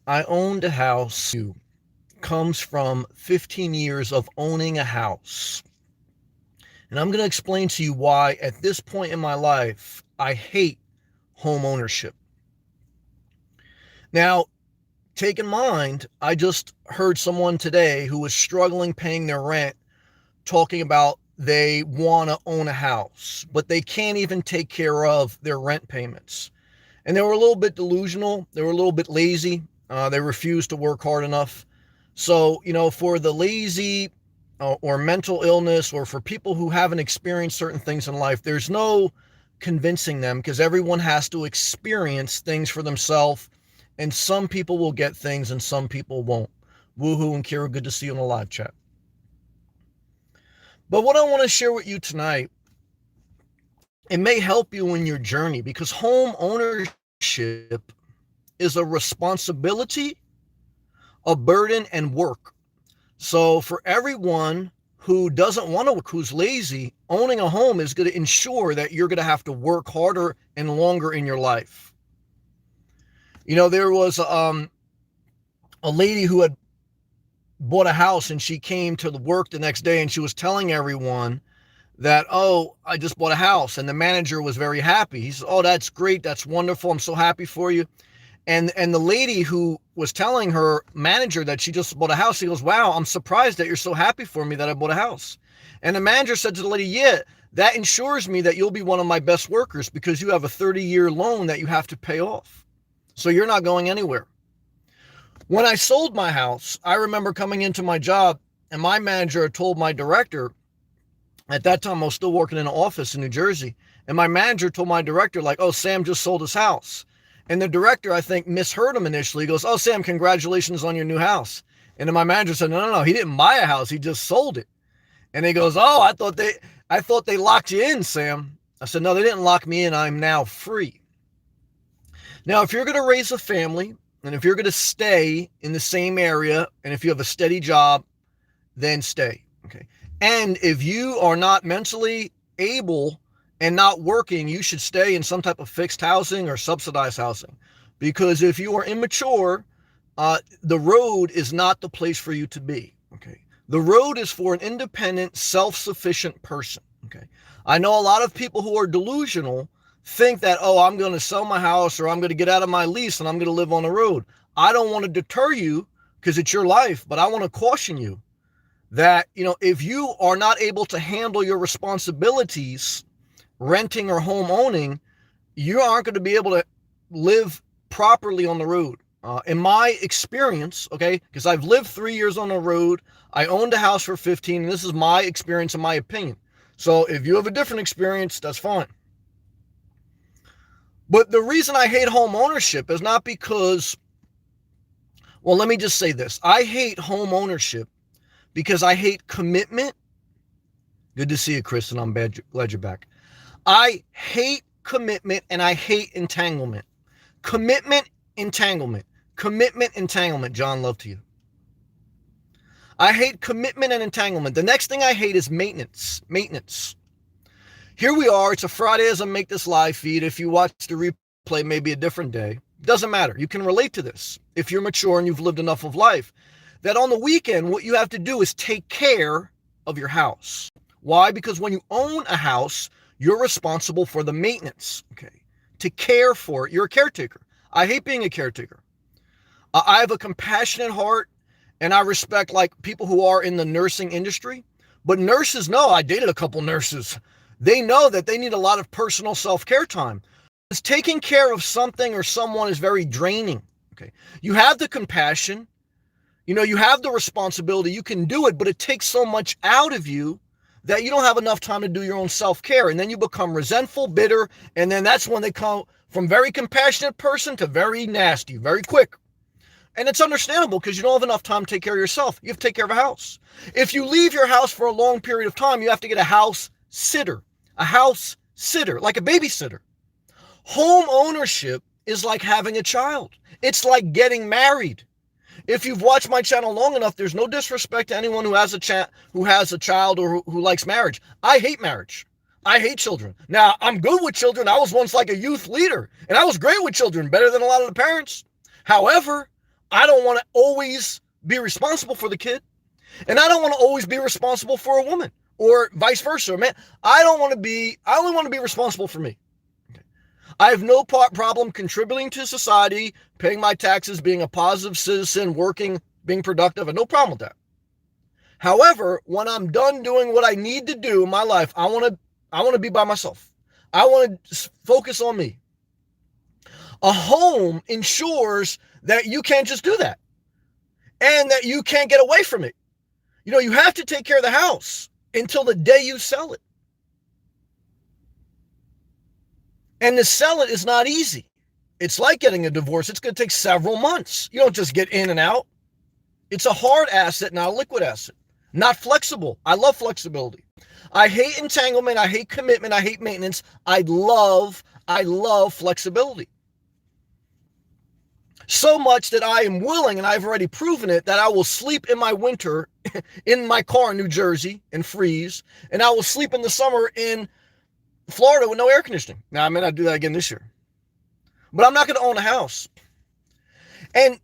I owned a house. Comes from 15 years of owning a house. And I'm going to explain to you why at this point in my life, I hate home ownership. Now, take in mind, I just heard someone today who was struggling paying their rent talking about they want to own a house, but they can't even take care of their rent payments. And they were a little bit delusional. They were a little bit lazy. They refused to work hard enough. So, for the lazy or mental illness, or for people who haven't experienced certain things in life, there's no convincing them because everyone has to experience things for themselves. And some people will get things and some people won't. Woohoo and Kira, good to see you in the live chat. But what I want to share with you tonight, it may help you in your journey because home ownership is a responsibility, a burden, and work. So for everyone who doesn't want to work, who's lazy, owning a home is going to ensure that you're going to have to work harder and longer in your life. There was a lady who had bought a house and she came to the work the next day and she was telling everyone that, oh, I just bought a house. And the manager was very happy. He said, oh, that's great. That's wonderful. I'm so happy for you. And the lady who was telling her manager that she just bought a house, he goes, wow, I'm surprised that you're so happy for me that I bought a house. And the manager said to the lady, yeah, that ensures me that you'll be one of my best workers because you have a 30-year loan that you have to pay off. So you're not going anywhere. When I sold my house, I remember coming into my job and my manager had told my director, at that time I was still working in an office in New Jersey, and my manager told my director, like, oh, Sam just sold his house. And the director, I think, misheard him initially. He goes, oh, Sam, congratulations on your new house. And then my manager said, no, he didn't buy a house. He just sold it. And he goes, oh, I thought they locked you in, Sam. I said, no, they didn't lock me in. I'm now free. Now, if you're going to raise a family and if you're going to stay in the same area and if you have a steady job, then stay. Okay. And if you are not mentally able and not working, you should stay in some type of fixed housing or subsidized housing. Because if you are immature, the road is not the place for you to be. Okay. The road is for an independent, self-sufficient person. Okay. I know a lot of people who are delusional think that, oh, I'm going to sell my house or I'm going to get out of my lease and I'm going to live on the road. I don't want to deter you because it's your life, but I want to caution you that, if you are not able to handle your responsibilities, renting or home owning, you aren't going to be able to live properly on the road. In my experience, okay, because I've lived 3 years on the road, I owned a house for 15, and this is my experience and my opinion. So if you have a different experience, that's fine. But the reason I hate home ownership is not because, well, let me just say this. I hate home ownership because I hate commitment. Good to see you, Kristen. I'm glad you're back. I hate commitment and I hate entanglement. Commitment, entanglement. Commitment, entanglement. John, love to you. I hate commitment and entanglement. The next thing I hate is maintenance. Maintenance. Here we are. It's a Friday as I make this live feed. If you watch the replay, maybe a different day. Doesn't matter. You can relate to this if you're mature and you've lived enough of life. That on the weekend, what you have to do is take care of your house. Why? Because when you own a house, you're responsible for the maintenance, okay? To care for it. You're a caretaker. I hate being a caretaker. I have a compassionate heart, and I respect, like, people who are in the nursing industry. But nurses know, I dated a couple nurses. They know that they need a lot of personal self-care time. Because taking care of something or someone is very draining, okay? You have the compassion. You have the responsibility. You can do it, but it takes so much out of you that you don't have enough time to do your own self-care. And then you become resentful, bitter, and then that's when they come from very compassionate person to very nasty, very quick. And it's understandable because you don't have enough time to take care of yourself. You have to take care of a house. If you leave your house for a long period of time, you have to get a house sitter, like a babysitter. Home ownership is like having a child. It's like getting married. If you've watched my channel long enough, there's no disrespect to anyone who has a child or who likes marriage. I hate marriage. I hate children. Now, I'm good with children. I was once like a youth leader, and I was great with children, better than a lot of the parents. However, I don't want to always be responsible for the kid. And I don't want to always be responsible for a woman or vice versa. Man, I only want to be responsible for me. I have no problem contributing to society, paying my taxes, being a positive citizen, working, being productive. I have no problem with that. However, when I'm done doing what I need to do in my life, I want to be by myself. I want to focus on me. A home ensures that you can't just do that and that you can't get away from it. You have to take care of the house until the day you sell it. And to sell it is not easy. It's like getting a divorce. It's going to take several months. You don't just get in and out. It's a hard asset, not a liquid asset. Not flexible. I love flexibility. I hate entanglement. I hate commitment. I hate maintenance. I love flexibility. So much that I am willing, and I've already proven it, that I will sleep in my winter in my car in New Jersey and freeze, and I will sleep in the summer in Florida with no air conditioning. Now, I may not do that again this year, but I'm not going to own a house. And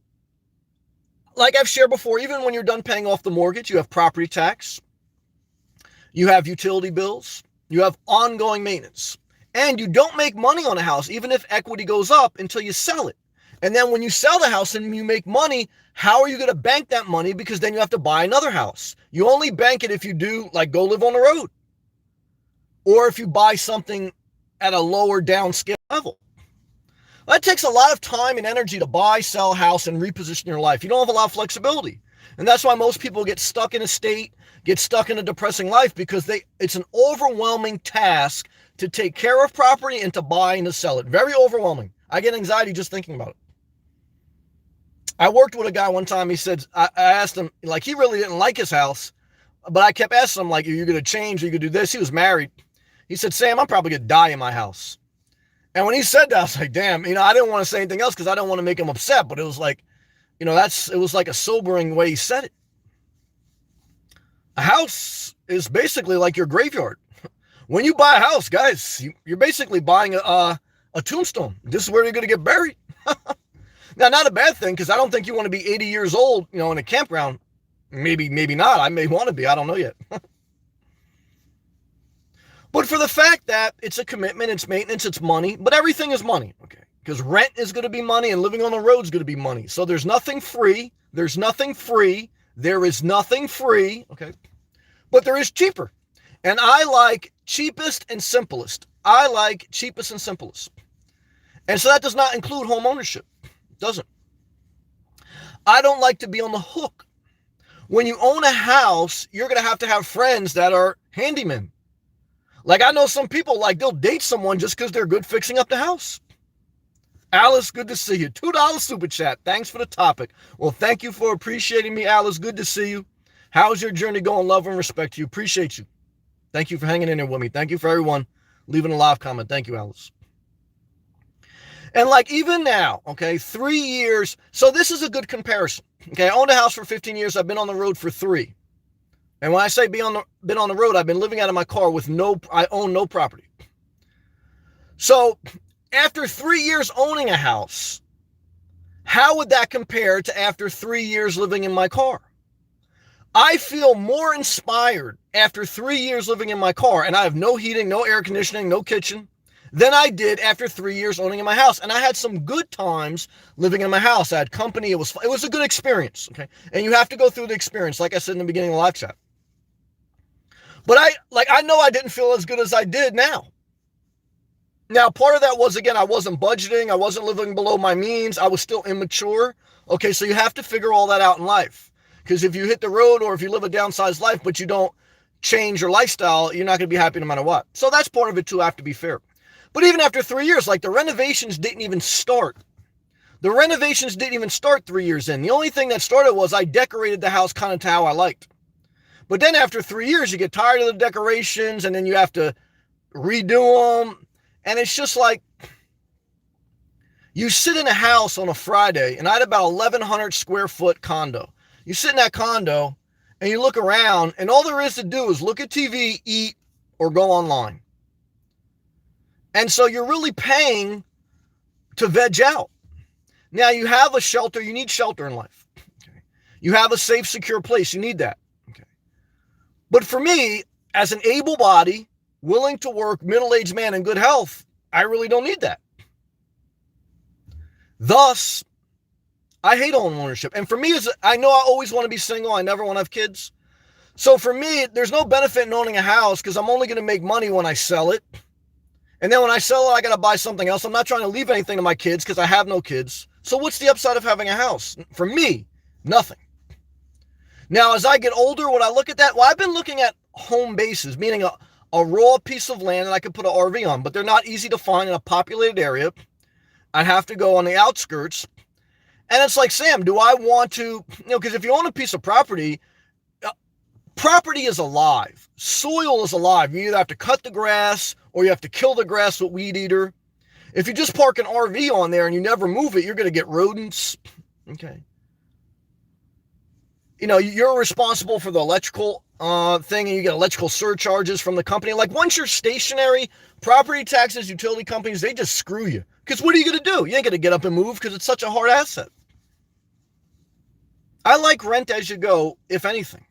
like I've shared before, even when you're done paying off the mortgage, you have property tax, you have utility bills, you have ongoing maintenance, and you don't make money on a house, even if equity goes up, until you sell it. And then when you sell the house and you make money, how are you going to bank that money? Because then you have to buy another house. You only bank it if you do, like, go live on the road, or if you buy something at a lower downscale level. That takes a lot of time and energy to buy, sell a house, and reposition your life. You don't have a lot of flexibility. And that's why most people get stuck in a state, get stuck in a depressing life, because it's an overwhelming task to take care of property and to buy and to sell it. Very overwhelming. I get anxiety just thinking about it. I worked with a guy one time. He said, I asked him, like, he really didn't like his house, but I kept asking him, like, are you going to change? Are you going to do this? He was married. He said, Sam, I'm probably going to die in my house. And when he said that, I was like, damn, I didn't want to say anything else because I don't want to make him upset, but it was like, it was like a sobering way he said it. A house is basically like your graveyard. When you buy a house, guys, you're basically buying a tombstone. This is where you're going to get buried. Now, not a bad thing, because I don't think you want to be 80 years old, in a campground. Maybe not. I may want to be. I don't know yet. But for the fact that it's a commitment, it's maintenance, it's money, but everything is money, okay? Because rent is going to be money and living on the road is going to be money. So there's nothing free. There's nothing free. There is nothing free, okay? But there is cheaper. And I like cheapest and simplest. I like cheapest and simplest. And so that does not include home ownership. It doesn't. I don't like to be on the hook. When you own a house, you're going to have friends that are handymen. Like, I know some people, like, they'll date someone just because they're good fixing up the house. Alice, good to see you. $2 super chat. Thanks for the topic. Well, thank you for appreciating me, Alice. Good to see you. How's your journey going? Love and respect to you. Appreciate you. Thank you for hanging in there with me. Thank you for everyone leaving a live comment. Thank you, Alice. And like, even now, okay, 3 years. So this is a good comparison. Okay, I owned a house for 15 years. I've been on the road for 3. And when I say been on the road, I've been living out of my car I own no property. So after 3 years owning a house, how would that compare to after 3 years living in my car? I feel more inspired after 3 years living in my car, and I have no heating, no air conditioning, no kitchen, than I did after 3 years owning in my house. And I had some good times living in my house. I had company. It was a good experience. Okay. And you have to go through the experience, like I said in the beginning of the live chat. But I know I didn't feel as good as I did now. Now, part of that was, again, I wasn't budgeting. I wasn't living below my means. I was still immature. Okay, so you have to figure all that out in life. Because if you hit the road, or if you live a downsized life, but you don't change your lifestyle, you're not going to be happy no matter what. So that's part of it too, I have to be fair. But even after 3 years, like, the renovations didn't even start. The renovations didn't even start 3 years in. The only thing that started was I decorated the house kind of to how I liked. But then after 3 years, you get tired of the decorations, and then you have to redo them. And it's just like, you sit in a house on a Friday, and I had about 1,100 square foot condo. You sit in that condo, and you look around, and all there is to do is look at TV, eat, or go online. And so you're really paying to veg out. Now you have a shelter, you need shelter in life. Okay. You have a safe, secure place, you need that. Okay. But for me, as an able body, willing to work, middle-aged man in good health, I really don't need that. Thus, I hate home ownership. And for me, I know I always want to be single. I never want to have kids. So for me, there's no benefit in owning a house because I'm only going to make money when I sell it. And then when I sell it, I got to buy something else. I'm not trying to leave anything to my kids because I have no kids. So what's the upside of having a house? For me, nothing. Now, as I get older, would I look at that? Well, I've been looking at home bases, meaning a raw piece of land that I could put an RV on, but they're not easy to find in a populated area. I'd have to go on the outskirts. And it's like, Sam, do I want to, because if you own a piece of property, property is alive. Soil is alive. You either have to cut the grass or you have to kill the grass with weed eater. If you just park an RV on there and you never move it, you're going to get rodents. Okay. You're responsible for the electrical thing, and you get electrical surcharges from the company. Like once you're stationary, property taxes, utility companies, they just screw you. Because what are you going to do? You ain't going to get up and move because it's such a hard asset. I like rent as you go, if anything,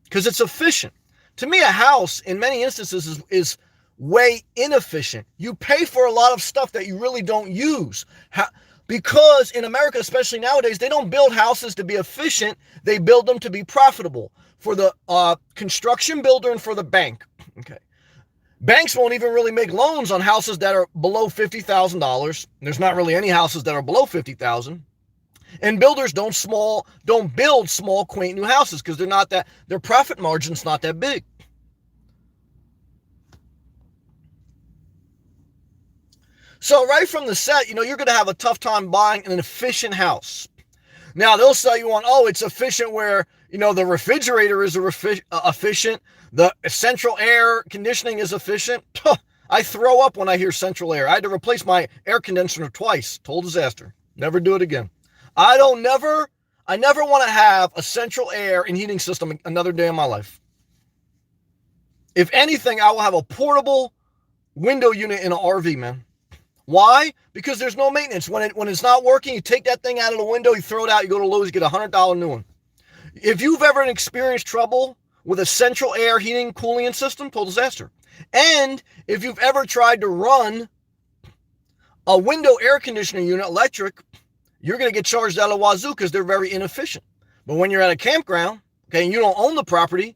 because it's efficient. To me, a house, in many instances, is way inefficient. You pay for a lot of stuff that you really don't use. Because in America, especially nowadays, they don't build houses to be efficient. They build them to be profitable for the construction builder and for the bank. Okay. Banks won't even really make loans on houses that are below $50,000. There's not really any houses that are below $50,000. And builders don't build small, quaint new houses because their profit margin's not that big. So right from the set, you're going to have a tough time buying an efficient house. Now they'll sell you on, it's efficient where, the refrigerator is efficient. The central air conditioning is efficient. I throw up when I hear central air. I had to replace my air conditioner twice. Total disaster. Never do it again. I never want to have a central air and heating system another day in my life. If anything, I will have a portable window unit in an RV, man. Why? Because there's no maintenance. When it's not working, you take that thing out of the window, you throw it out, you go to Lowe's, you get a $100 new one. If you've ever experienced trouble with a central air heating, cooling system, total disaster. And if you've ever tried to run a window air conditioning unit electric, you're going to get charged out of wazoo because they're very inefficient. But when you're at a campground, okay, and you don't own the property,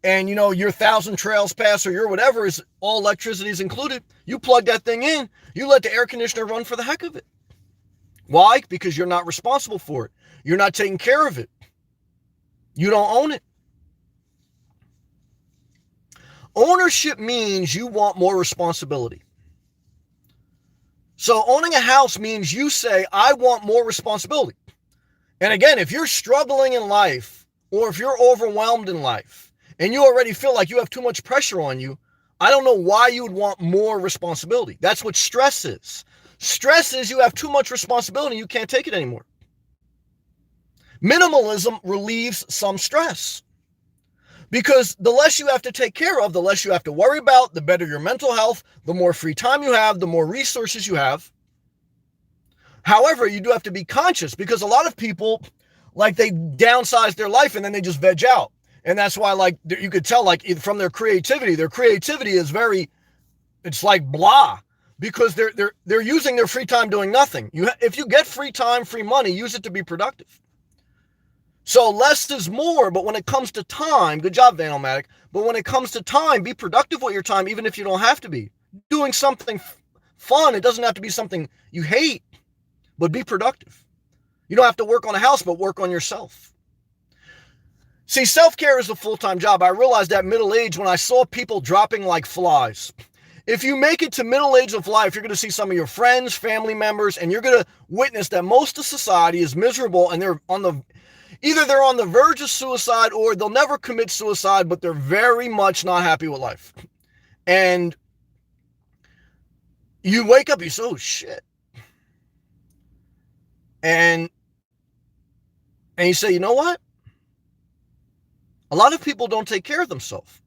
and your 1,000 trails pass or your whatever is all electricity is included, you plug that thing in, you let the air conditioner run for the heck of it. Why? Because you're not responsible for it. You're not taking care of it. You don't own it. Ownership means you want more responsibility. So owning a house means you say, I want more responsibility. And again, if you're struggling in life or if you're overwhelmed in life and you already feel like you have too much pressure on you, I don't know why you would want more responsibility. That's what stress is. Stress is you have too much responsibility and you can't take it anymore. Minimalism relieves some stress because the less you have to take care of, the less you have to worry about, the better your mental health, the more free time you have, the more resources you have. However, you do have to be conscious because a lot of people, they downsize their life and then they just veg out. And that's why, you could tell, from their creativity is it's like blah, because they're using their free time doing nothing. If you get free time, free money, use it to be productive. So less is more, but when it comes to time, good job, Van-O-Matic, but when it comes to time, be productive with your time, even if you don't have to be. Doing something fun, it doesn't have to be something you hate, but be productive. You don't have to work on a house, but work on yourself. See, self-care is a full-time job. I realized that middle age when I saw people dropping like flies. If you make it to middle age of life, you're going to see some of your friends, family members, and you're going to witness that most of society is miserable and either they're on the verge of suicide or they'll never commit suicide, but they're very much not happy with life. And you wake up, you say, oh shit. And you say, you know what? A lot of people don't take care of themselves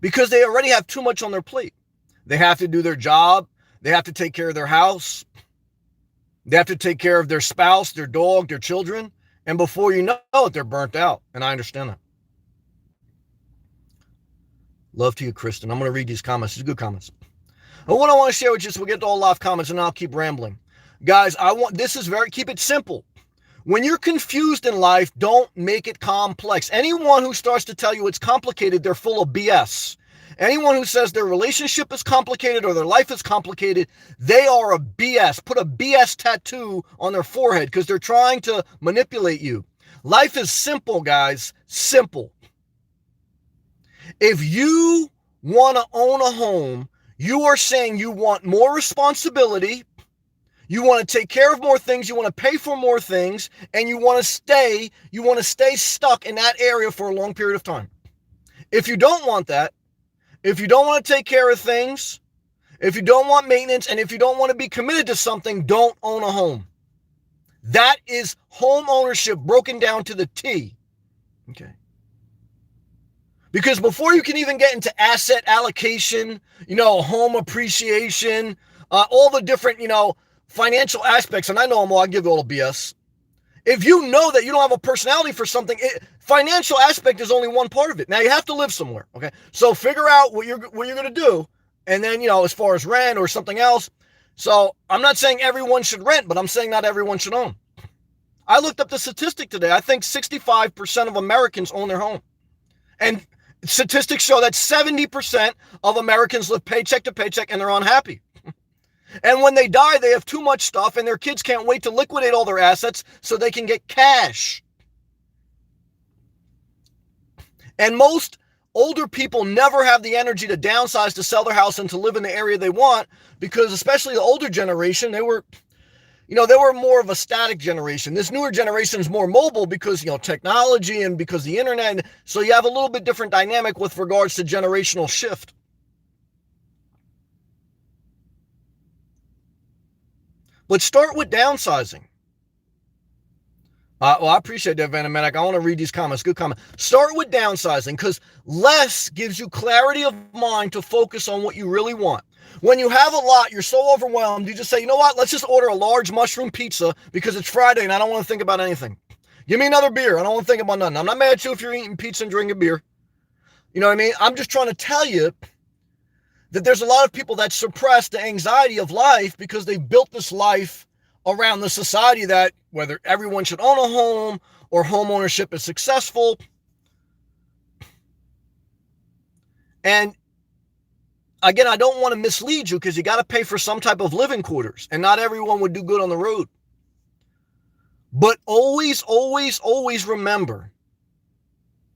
because they already have too much on their plate. They have to do their job. They have to take care of their house. They have to take care of their spouse, their dog, their children. And before you know it, they're burnt out. And I understand that. Love to you, Kristen. I'm going to read these comments. These are good comments. And what I want to share with you, so we'll get to all live comments and I'll keep rambling. Guys, keep it simple. When you're confused in life, don't make it complex. Anyone who starts to tell you it's complicated, they're full of BS. Anyone who says their relationship is complicated or their life is complicated, they are a BS. Put a BS tattoo on their forehead because they're trying to manipulate you. Life is simple, guys. Simple. If you want to own a home, you are saying you want more responsibility, you want to take care of more things, you want to pay for more things, and you want to stay stuck in that area for a long period of time. If you don't want that, if you don't want to take care of things, if you don't want maintenance, and if you don't want to be committed to something, don't own a home. That is home ownership broken down to the T. Okay. Because before you can even get into asset allocation, home appreciation, all the different, financial aspects, and I know them all, I give you all the BS. If you know that you don't have a personality for something, financial aspect is only one part of it. Now you have to live somewhere, okay? So figure out what you're going to do, and then as far as rent or something else. So I'm not saying everyone should rent, but I'm saying not everyone should own. I looked up the statistic today. I think 65% of Americans own their home, and statistics show that 70% of Americans live paycheck to paycheck and they're unhappy. And when they die, they have too much stuff and their kids can't wait to liquidate all their assets so they can get cash. And most older people never have the energy to downsize, to sell their house and to live in the area they want, because especially the older generation, they were more of a static generation. This newer generation is more mobile because, technology and because the internet. So you have a little bit different dynamic with regards to generational shift. But start with downsizing. I appreciate that, Vanamatic. I want to read these comments. Good comment. Start with downsizing because less gives you clarity of mind to focus on what you really want. When you have a lot, you're so overwhelmed, you just say, you know what? Let's just order a large mushroom pizza because it's Friday and I don't want to think about anything. Give me another beer. I don't want to think about nothing. I'm not mad at you if you're eating pizza and drinking beer. You know what I mean? I'm just trying to tell you that there's a lot of people that suppress the anxiety of life because they built this life around the society that whether everyone should own a home or home ownership is successful. And again, I don't want to mislead you because you got to pay for some type of living quarters and not everyone would do good on the road. But always, always, always remember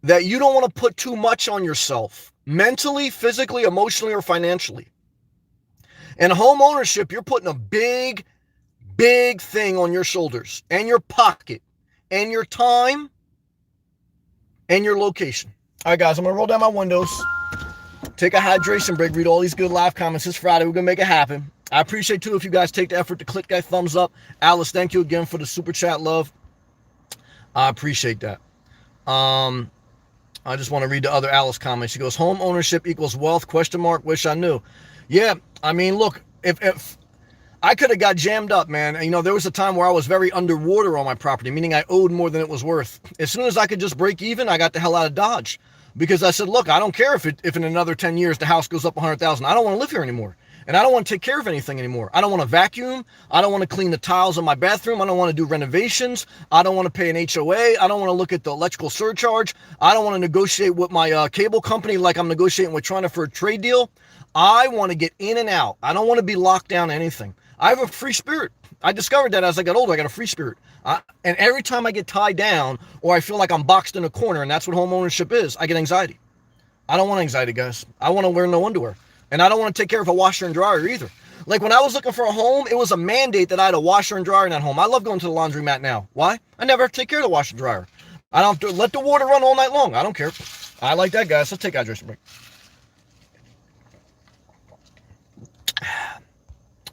that you don't want to put too much on yourself, mentally, physically, emotionally, or financially. And home ownership, you're putting a big, big thing on your shoulders and your pocket and your time and your location. All right, guys, I'm going to roll down my windows, take a hydration break, read all these good live comments. It's Friday. We're going to make it happen. I appreciate, too, if you guys take the effort to click that thumbs up. Alice, thank you again for the super chat love. I appreciate that. I just want to read the other Alice comments. She goes, home ownership equals wealth, ? Wish I knew. Yeah, I mean, look, if I could have got jammed up, man. And, there was a time where I was very underwater on my property, meaning I owed more than it was worth. As soon as I could just break even, I got the hell out of Dodge because I said, look, I don't care if in another 10 years the house goes up 100,000. I don't want to live here anymore. And I don't want to take care of anything anymore. I don't want to vacuum. I don't want to clean the tiles in my bathroom. I don't want to do renovations. I don't want to pay an HOA. I don't want to look at the electrical surcharge. I don't want to negotiate with my cable company like I'm negotiating with China for a trade deal. I want to get in and out. I don't want to be locked down to anything. I have a free spirit. I discovered that as I got older, I got a free spirit. And every time I get tied down or I feel like I'm boxed in a corner, and that's what home ownership is, I get anxiety. I don't want anxiety, guys. I want to wear no underwear. And I don't want to take care of a washer and dryer either. Like when I was looking for a home, it was a mandate that I had a washer and dryer in that home. I love going to the laundromat now. Why? I never have to take care of the washer and dryer. I don't have to let the water run all night long. I don't care. I like that, guys. Let's take a hydration break.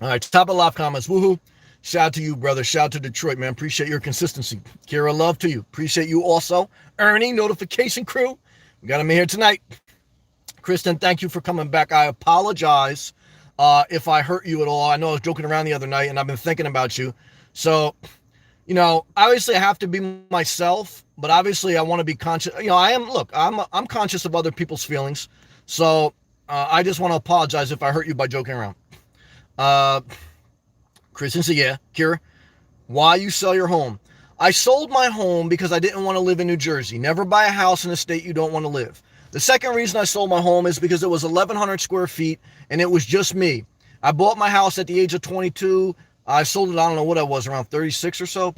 All right, top of live comments. Woohoo. Shout out to you, brother. Shout out to Detroit, man. Appreciate your consistency. Kira, love to you. Appreciate you also. Ernie, notification crew. We got him here tonight. Kristen, thank you for coming back. I apologize if I hurt you at all. I know I was joking around the other night, and I've been thinking about you. So, obviously I have to be myself, but obviously I want to be conscious. I'm conscious of other people's feelings. So I just want to apologize if I hurt you by joking around. Uh, Kristen said, yeah, Kira, why you sell your home? I sold my home because I didn't want to live in New Jersey. Never buy a house in a state you don't want to live. The second reason I sold my home is because it was 1,100 square feet and it was just me. I bought my house at the age of 22. I sold it, I don't know what I was, around 36 or so,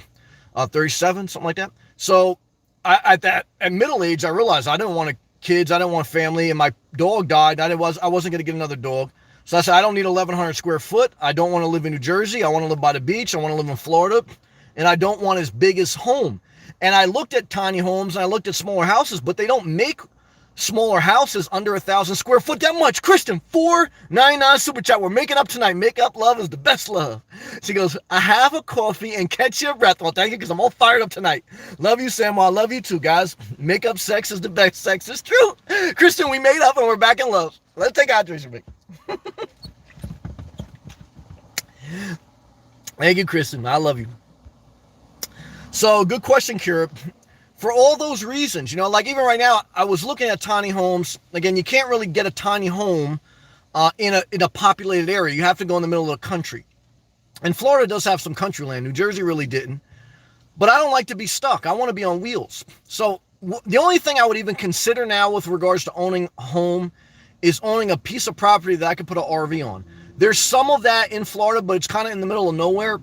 37, something like that. So at middle age, I realized I didn't want kids. I didn't want family, and my dog died. I wasn't going to get another dog. So I said, I don't need 1,100 square foot. I don't want to live in New Jersey. I want to live by the beach. I want to live in Florida. And I don't want as big as home. And I looked at tiny homes and I looked at smaller houses, but they don't make smaller houses under 1,000 square foot that much. Kristen, $4.99 super chat. We're making up tonight. Make up love is the best love. She goes, I have a coffee and catch your breath. Well, thank you, because I'm all fired up tonight. Love you, Sam. I love you too, guys. Make up sex is the best sex. It's true. Kristen, we made up and we're back in love. Let's take hydration break. Thank you, Kristen. I love you. So, good question, Kira. For all those reasons, like even right now, I was looking at tiny homes. Again, you can't really get a tiny home in a populated area. You have to go in the middle of the country. And Florida does have some country land. New Jersey really didn't. But I don't like to be stuck. I want to be on wheels. So the only thing I would even consider now with regards to owning a home is owning a piece of property that I could put an RV on. There's some of that in Florida, but it's kind of in the middle of nowhere.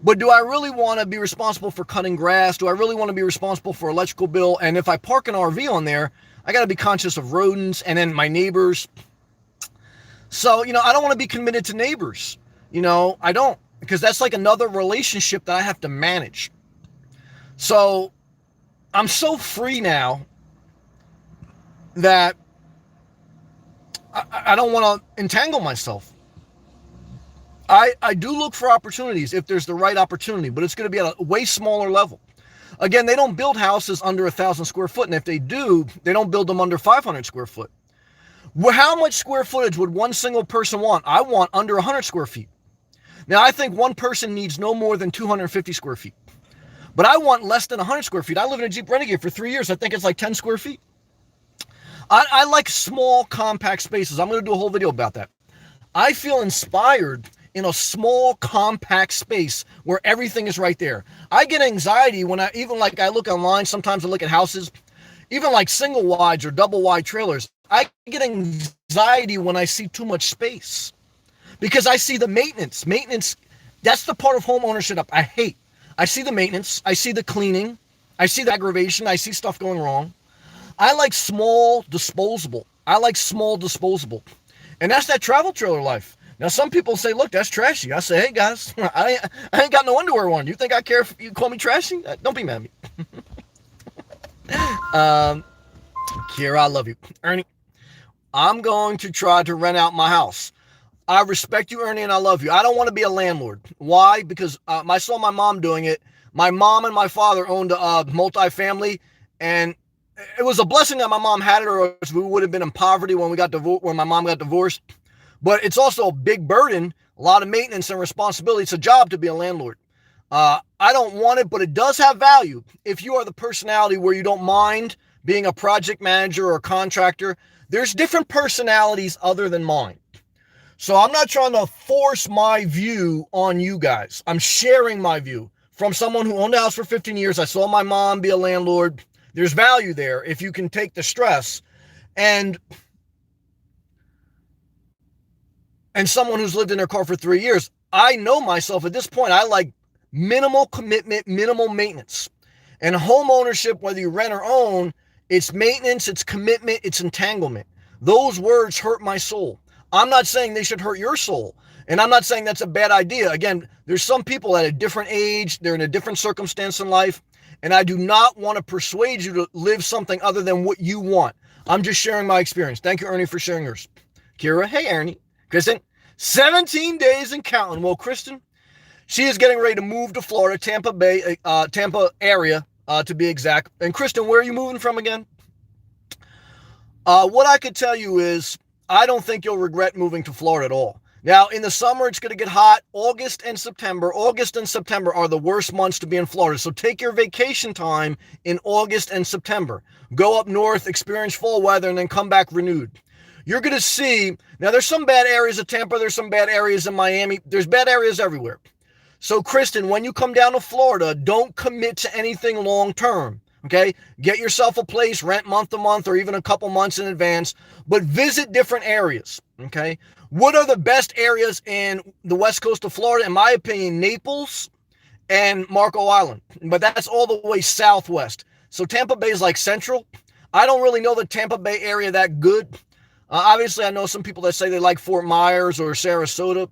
But do I really want to be responsible for cutting grass? Do I really want to be responsible for electrical bill? And if I park an RV on there, I got to be conscious of rodents and then my neighbors. So, I don't want to be committed to neighbors. I don't, because that's like another relationship that I have to manage. So I'm so free now that I don't want to entangle myself. I do look for opportunities if there's the right opportunity, but it's going to be at a way smaller level. Again, they don't build houses under 1,000 square foot, and if they do, they don't build them under 500 square foot. Well, how much square footage would one single person want? I want under 100 square feet. Now, I think one person needs no more than 250 square feet, but I want less than 100 square feet. I live in a Jeep Renegade for 3 years. I think it's like 10 square feet. I like small, compact spaces. I'm going to do a whole video about that. I feel inspired in a small, compact space where everything is right there. I get anxiety when I look online, sometimes I look at houses, even like single wides or double wide trailers. I get anxiety when I see too much space because I see the maintenance. Maintenance, that's the part of home ownership I hate. I see the maintenance, I see the cleaning, I see the aggravation, I see stuff going wrong. I like small, disposable. And that's that travel trailer life. Now, some people say, look, that's trashy. I say, hey, guys, I ain't got no underwear on. You think I care if you call me trashy? Don't be mad at me. Kira, I love you. Ernie, I'm going to try to rent out my house. I respect you, Ernie, and I love you. I don't want to be a landlord. Why? Because I saw my mom doing it. My mom and my father owned a multifamily, and it was a blessing that my mom had it, or else we would have been in poverty when my mom got divorced. But it's also a big burden, a lot of maintenance and responsibility. It's a job to be a landlord. I don't want it, but it does have value. If you are the personality where you don't mind being a project manager or a contractor, there's different personalities other than mine. So I'm not trying to force my view on you guys. I'm sharing my view from someone who owned a house for 15 years. I saw my mom be a landlord. There's value there if you can take the stress. And someone who's lived in their car for 3 years, I know myself at this point. I like minimal commitment, minimal maintenance. And home ownership, whether you rent or own, it's maintenance, it's commitment, it's entanglement. Those words hurt my soul. I'm not saying they should hurt your soul. And I'm not saying that's a bad idea. Again, there's some people at a different age, they're in a different circumstance in life, and I do not want to persuade you to live something other than what you want. I'm just sharing my experience. Thank you, Ernie, for sharing yours. Kira, hey, Ernie. Kristen, 17 days and counting. Well, Kristen, she is getting ready to move to Florida, Tampa area, to be exact. And Kristen, where are you moving from again? What I could tell you is I don't think you'll regret moving to Florida at all. Now, in the summer, it's going to get hot. August and September are the worst months to be in Florida. So take your vacation time in August and September. Go up north, experience fall weather, and then come back renewed. You're going to see, now there's some bad areas of Tampa. There's some bad areas in Miami. There's bad areas everywhere. So, Kristen, when you come down to Florida, don't commit to anything long term. Okay, get yourself a place, rent month to month or even a couple months in advance, but visit different areas. Okay, what are the best areas in the west coast of Florida? In my opinion, Naples and Marco Island, but that's all the way southwest. So Tampa Bay is like central. I don't really know the Tampa Bay area that good. Obviously, I know some people that say they like Fort Myers or Sarasota.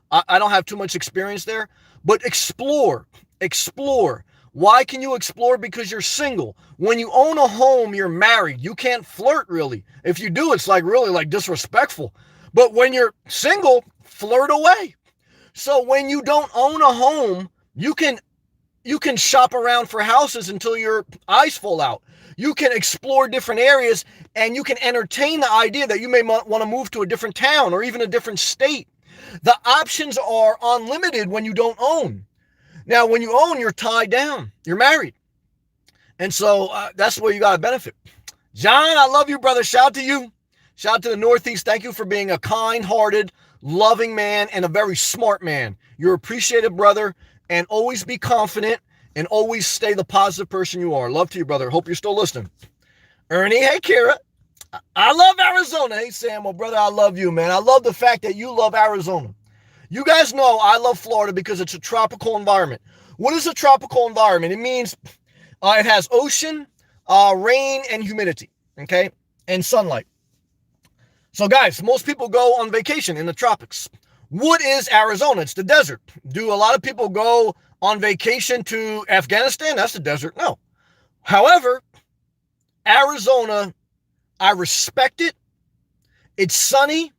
I don't have too much experience there, but explore. Why can you explore? Because you're single. When you own a home, you're married. You can't flirt really. If you do, it's like really like disrespectful. But when you're single, flirt away. So when you don't own a home, you can shop around for houses until your eyes fall out. You can explore different areas and you can entertain the idea that you may want to move to a different town or even a different state. The options are unlimited when you don't own. Now, when you own, you're tied down. You're married. And so that's where you got to benefit. John, I love you, brother. Shout to you. Shout to the Northeast. Thank you for being a kind-hearted, loving man and a very smart man. You're appreciated, brother. And always be confident and always stay the positive person you are. Love to you, brother. Hope you're still listening. Ernie, hey, Kira. I love Arizona. Hey, Sam. Well, brother, I love you, man. I love the fact that you love Arizona. You guys know I love Florida because it's a tropical environment. What is a tropical environment? It means it has ocean, rain, and humidity, okay, and sunlight. So, guys, most people go on vacation in the tropics. What is Arizona? It's the desert. Do a lot of people go on vacation to Afghanistan? That's the desert. No. However, Arizona, I respect it. It's sunny.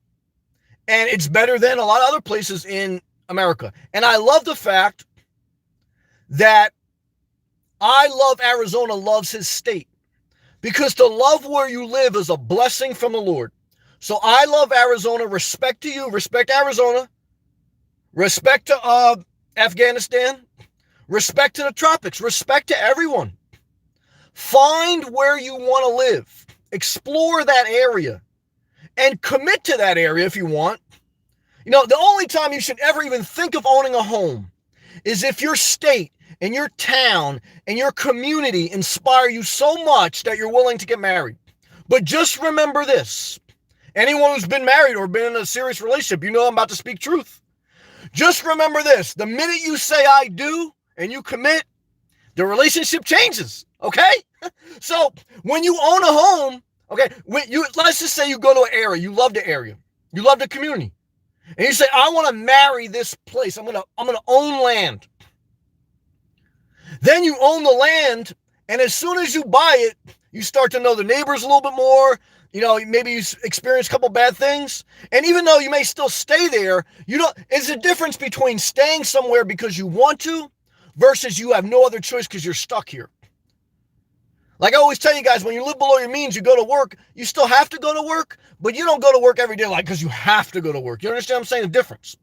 And it's better than a lot of other places in America. And I love the fact that I love Arizona loves his state. Because to love where you live is a blessing from the Lord. So I love Arizona. Respect to you. Respect Arizona. Respect to Afghanistan. Respect to the tropics. Respect to everyone. Find where you want to live. Explore that area. And commit to that area if you want. You know, the only time you should ever even think of owning a home is if your state and your town and your community inspire you so much that you're willing to get married. But just remember this. Anyone who's been married or been in a serious relationship, you know I'm about to speak truth. Just remember this. The minute you say I do and you commit, the relationship changes, okay? So when you own a home, okay, let's just say you go to an area, you love the area, you love the community, and you say, I want to marry this place, I'm gonna own land. Then you own the land, and as soon as you buy it, you start to know the neighbors a little bit more. You know, maybe you experience a couple bad things, and even though you may still stay there, it's a difference between staying somewhere because you want to versus you have no other choice because you're stuck here. Like I always tell you guys, when you live below your means, you go to work, you still have to go to work, but you don't go to work every day like because you have to go to work. You understand what I'm saying? The difference.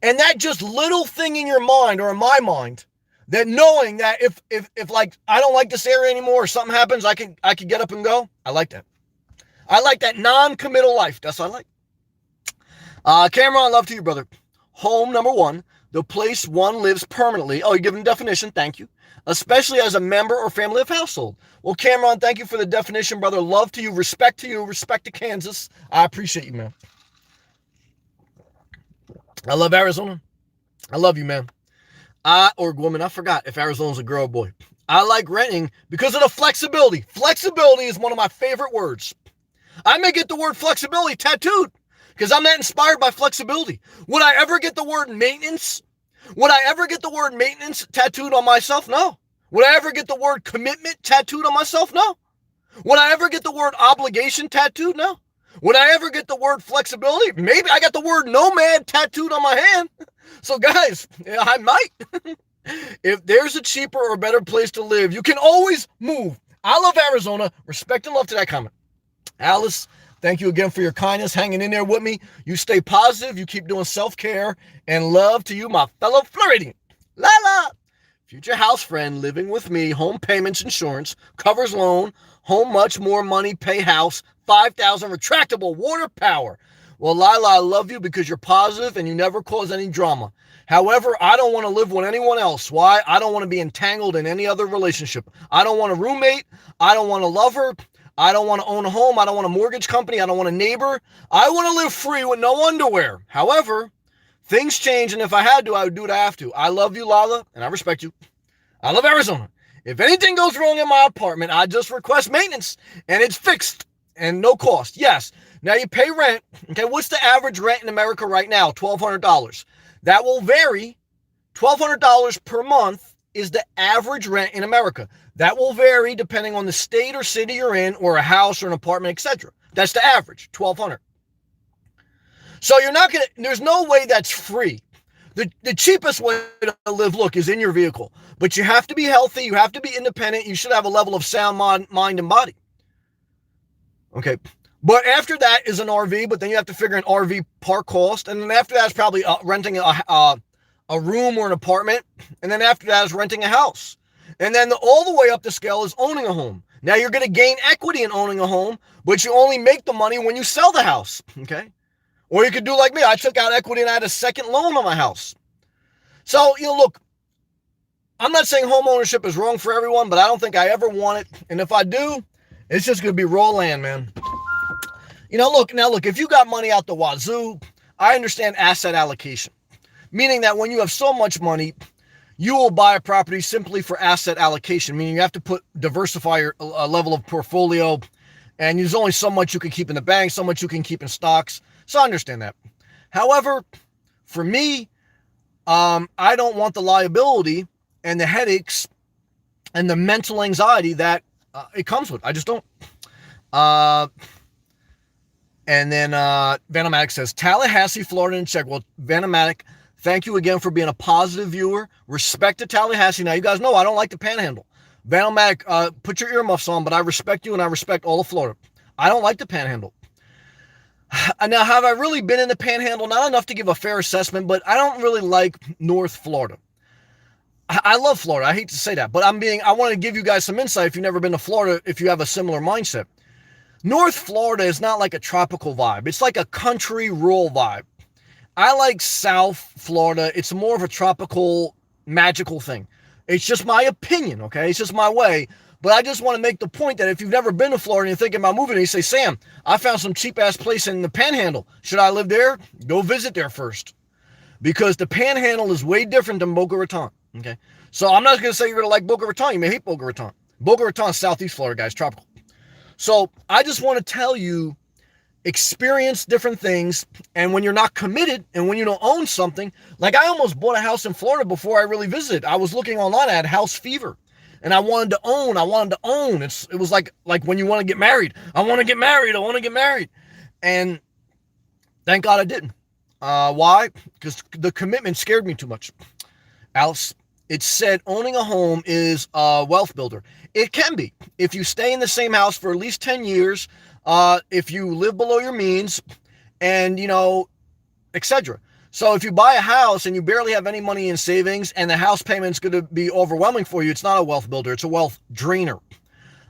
And that just little thing in your mind or in my mind, that knowing that if like I don't like this area anymore or something happens, I can get up and go. I like that. I like that non-committal life. That's what I like. Cameron, love to you, brother. Home, number one, the place one lives permanently. Oh, you're giving a definition. Thank you. Especially as a member or family of household. Well, Cameron, thank you for the definition, brother. Love to you, respect to Kansas. I appreciate you, man. I love Arizona. I love you, man. Or woman, I forgot if Arizona's a girl or boy. I like renting because of the flexibility. Flexibility is one of my favorite words. I may get the word flexibility tattooed because I'm not inspired by flexibility. Would I ever get the word maintenance? Would I ever get the word maintenance tattooed on myself? No. Would I ever get the word commitment tattooed on myself? No. Would I ever get the word obligation tattooed? No. Would I ever get the word flexibility? Maybe. I got the word nomad tattooed on my hand. So guys, I might. If there's a cheaper or better place to live, you can always move. I love Arizona. Respect and love to that comment. Alice, Thank you again for your kindness, hanging in there with me. You stay positive. You keep doing self-care, and love to you, my fellow Floridian. Lala! Future house friend living with me, home payments, insurance, covers loan, home much more money, pay house, 5,000 retractable water power. Well, Lila, I love you because you're positive and you never cause any drama. However, I don't want to live with anyone else. Why? I don't want to be entangled in any other relationship. I don't want a roommate. I don't want a lover. I don't want to own a home. I don't want a mortgage company. I don't want a neighbor. I want to live free with no underwear. However, things change, and if I had to, I would do what I have to. I love you, Lala, and I respect you. I love Arizona. If anything goes wrong in my apartment, I just request maintenance, and it's fixed and no cost. Yes. Now you pay rent. Okay, what's the average rent in America right now? $1,200. That will vary. $1,200 per month is the average rent in America. That will vary depending on the state or city you're in, or a house or an apartment, etc. That's the average, $1,200. So you're not gonna. There's no way that's free. The cheapest way to live, look, is in your vehicle. But you have to be healthy. You have to be independent. You should have a level of sound mind and body. Okay. But after that is an RV, but then you have to figure an RV park cost. And then after that is probably renting a room or an apartment. And then after that is renting a house. And then all the way up the scale is owning a home. Now you're going to gain equity in owning a home, but you only make the money when you sell the house. Okay. Or you could do like me. I took out equity and I had a second loan on my house. So, look, I'm not saying home ownership is wrong for everyone, but I don't think I ever want it. And if I do, it's just going to be raw land, man. Look, if you got money out the wazoo, I understand asset allocation, meaning that when you have so much money, you will buy a property simply for asset allocation, meaning you have to diversify your level of portfolio, and there's only so much you can keep in the bank, so much you can keep in stocks. So I understand that. However, for me, I don't want the liability and the headaches and the mental anxiety that it comes with. I just don't. And then Vanomatic says, Tallahassee, Florida, and check. Well, Vanomatic, thank you again for being a positive viewer. Respect to Tallahassee. Now, you guys know I don't like the panhandle. Vanomatic, put your earmuffs on, but I respect you and I respect all of Florida. I don't like the panhandle. Now, have I really been in the panhandle? Not enough to give a fair assessment, but I don't really like North Florida. I love Florida. I hate to say that, but I want to give you guys some insight if you've never been to Florida, if you have a similar mindset. North Florida is not like a tropical vibe. It's like a country rural vibe. I like South Florida. It's more of a tropical, magical thing. It's just my opinion, okay? It's just my way. But I just want to make the point that if you've never been to Florida and you're thinking about moving, and you say, Sam, I found some cheap-ass place in the Panhandle. Should I live there? Go visit there first. Because the Panhandle is way different than Boca Raton, okay? So I'm not going to say you're going to like Boca Raton. You may hate Boca Raton. Boca Raton is Southeast Florida, guys, tropical. So I just want to tell you, experience different things, and when you're not committed and when you don't own something, like I almost bought a house in Florida before I really visited. I was looking online, I had house fever. And I wanted to own. It was like when you want to get married. I want to get married. And thank God I didn't. Why? Because the commitment scared me too much. Alice, it said owning a home is a wealth builder. It can be. If you stay in the same house for at least 10 years, if you live below your means, and, etc. So if you buy a house and you barely have any money in savings and the house payment's going to be overwhelming for you, it's not a wealth builder, it's a wealth drainer.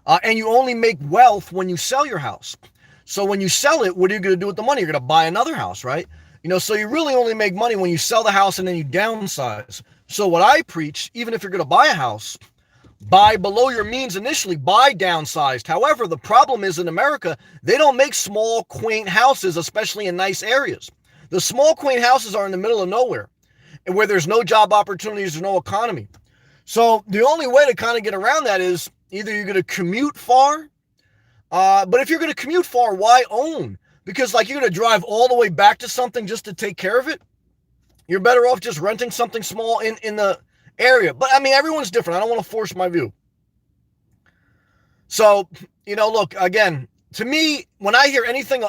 And you only make wealth when you sell your house. So when you sell it, what are you going to do with the money? You're going to buy another house, right? So you really only make money when you sell the house and then you downsize. So what I preach, even if you're going to buy a house, buy below your means initially, buy downsized. However, the problem is in America, they don't make small, quaint houses, especially in nice areas. The small, quaint houses are in the middle of nowhere, and where there's no job opportunities, there's no economy. So the only way to kind of get around that is either you're going to commute far, but if you're going to commute far, why own? Because you're going to drive all the way back to something just to take care of it. You're better off just renting something small in the area. But everyone's different. I don't want to force my view. So, look, again, to me, when I hear anything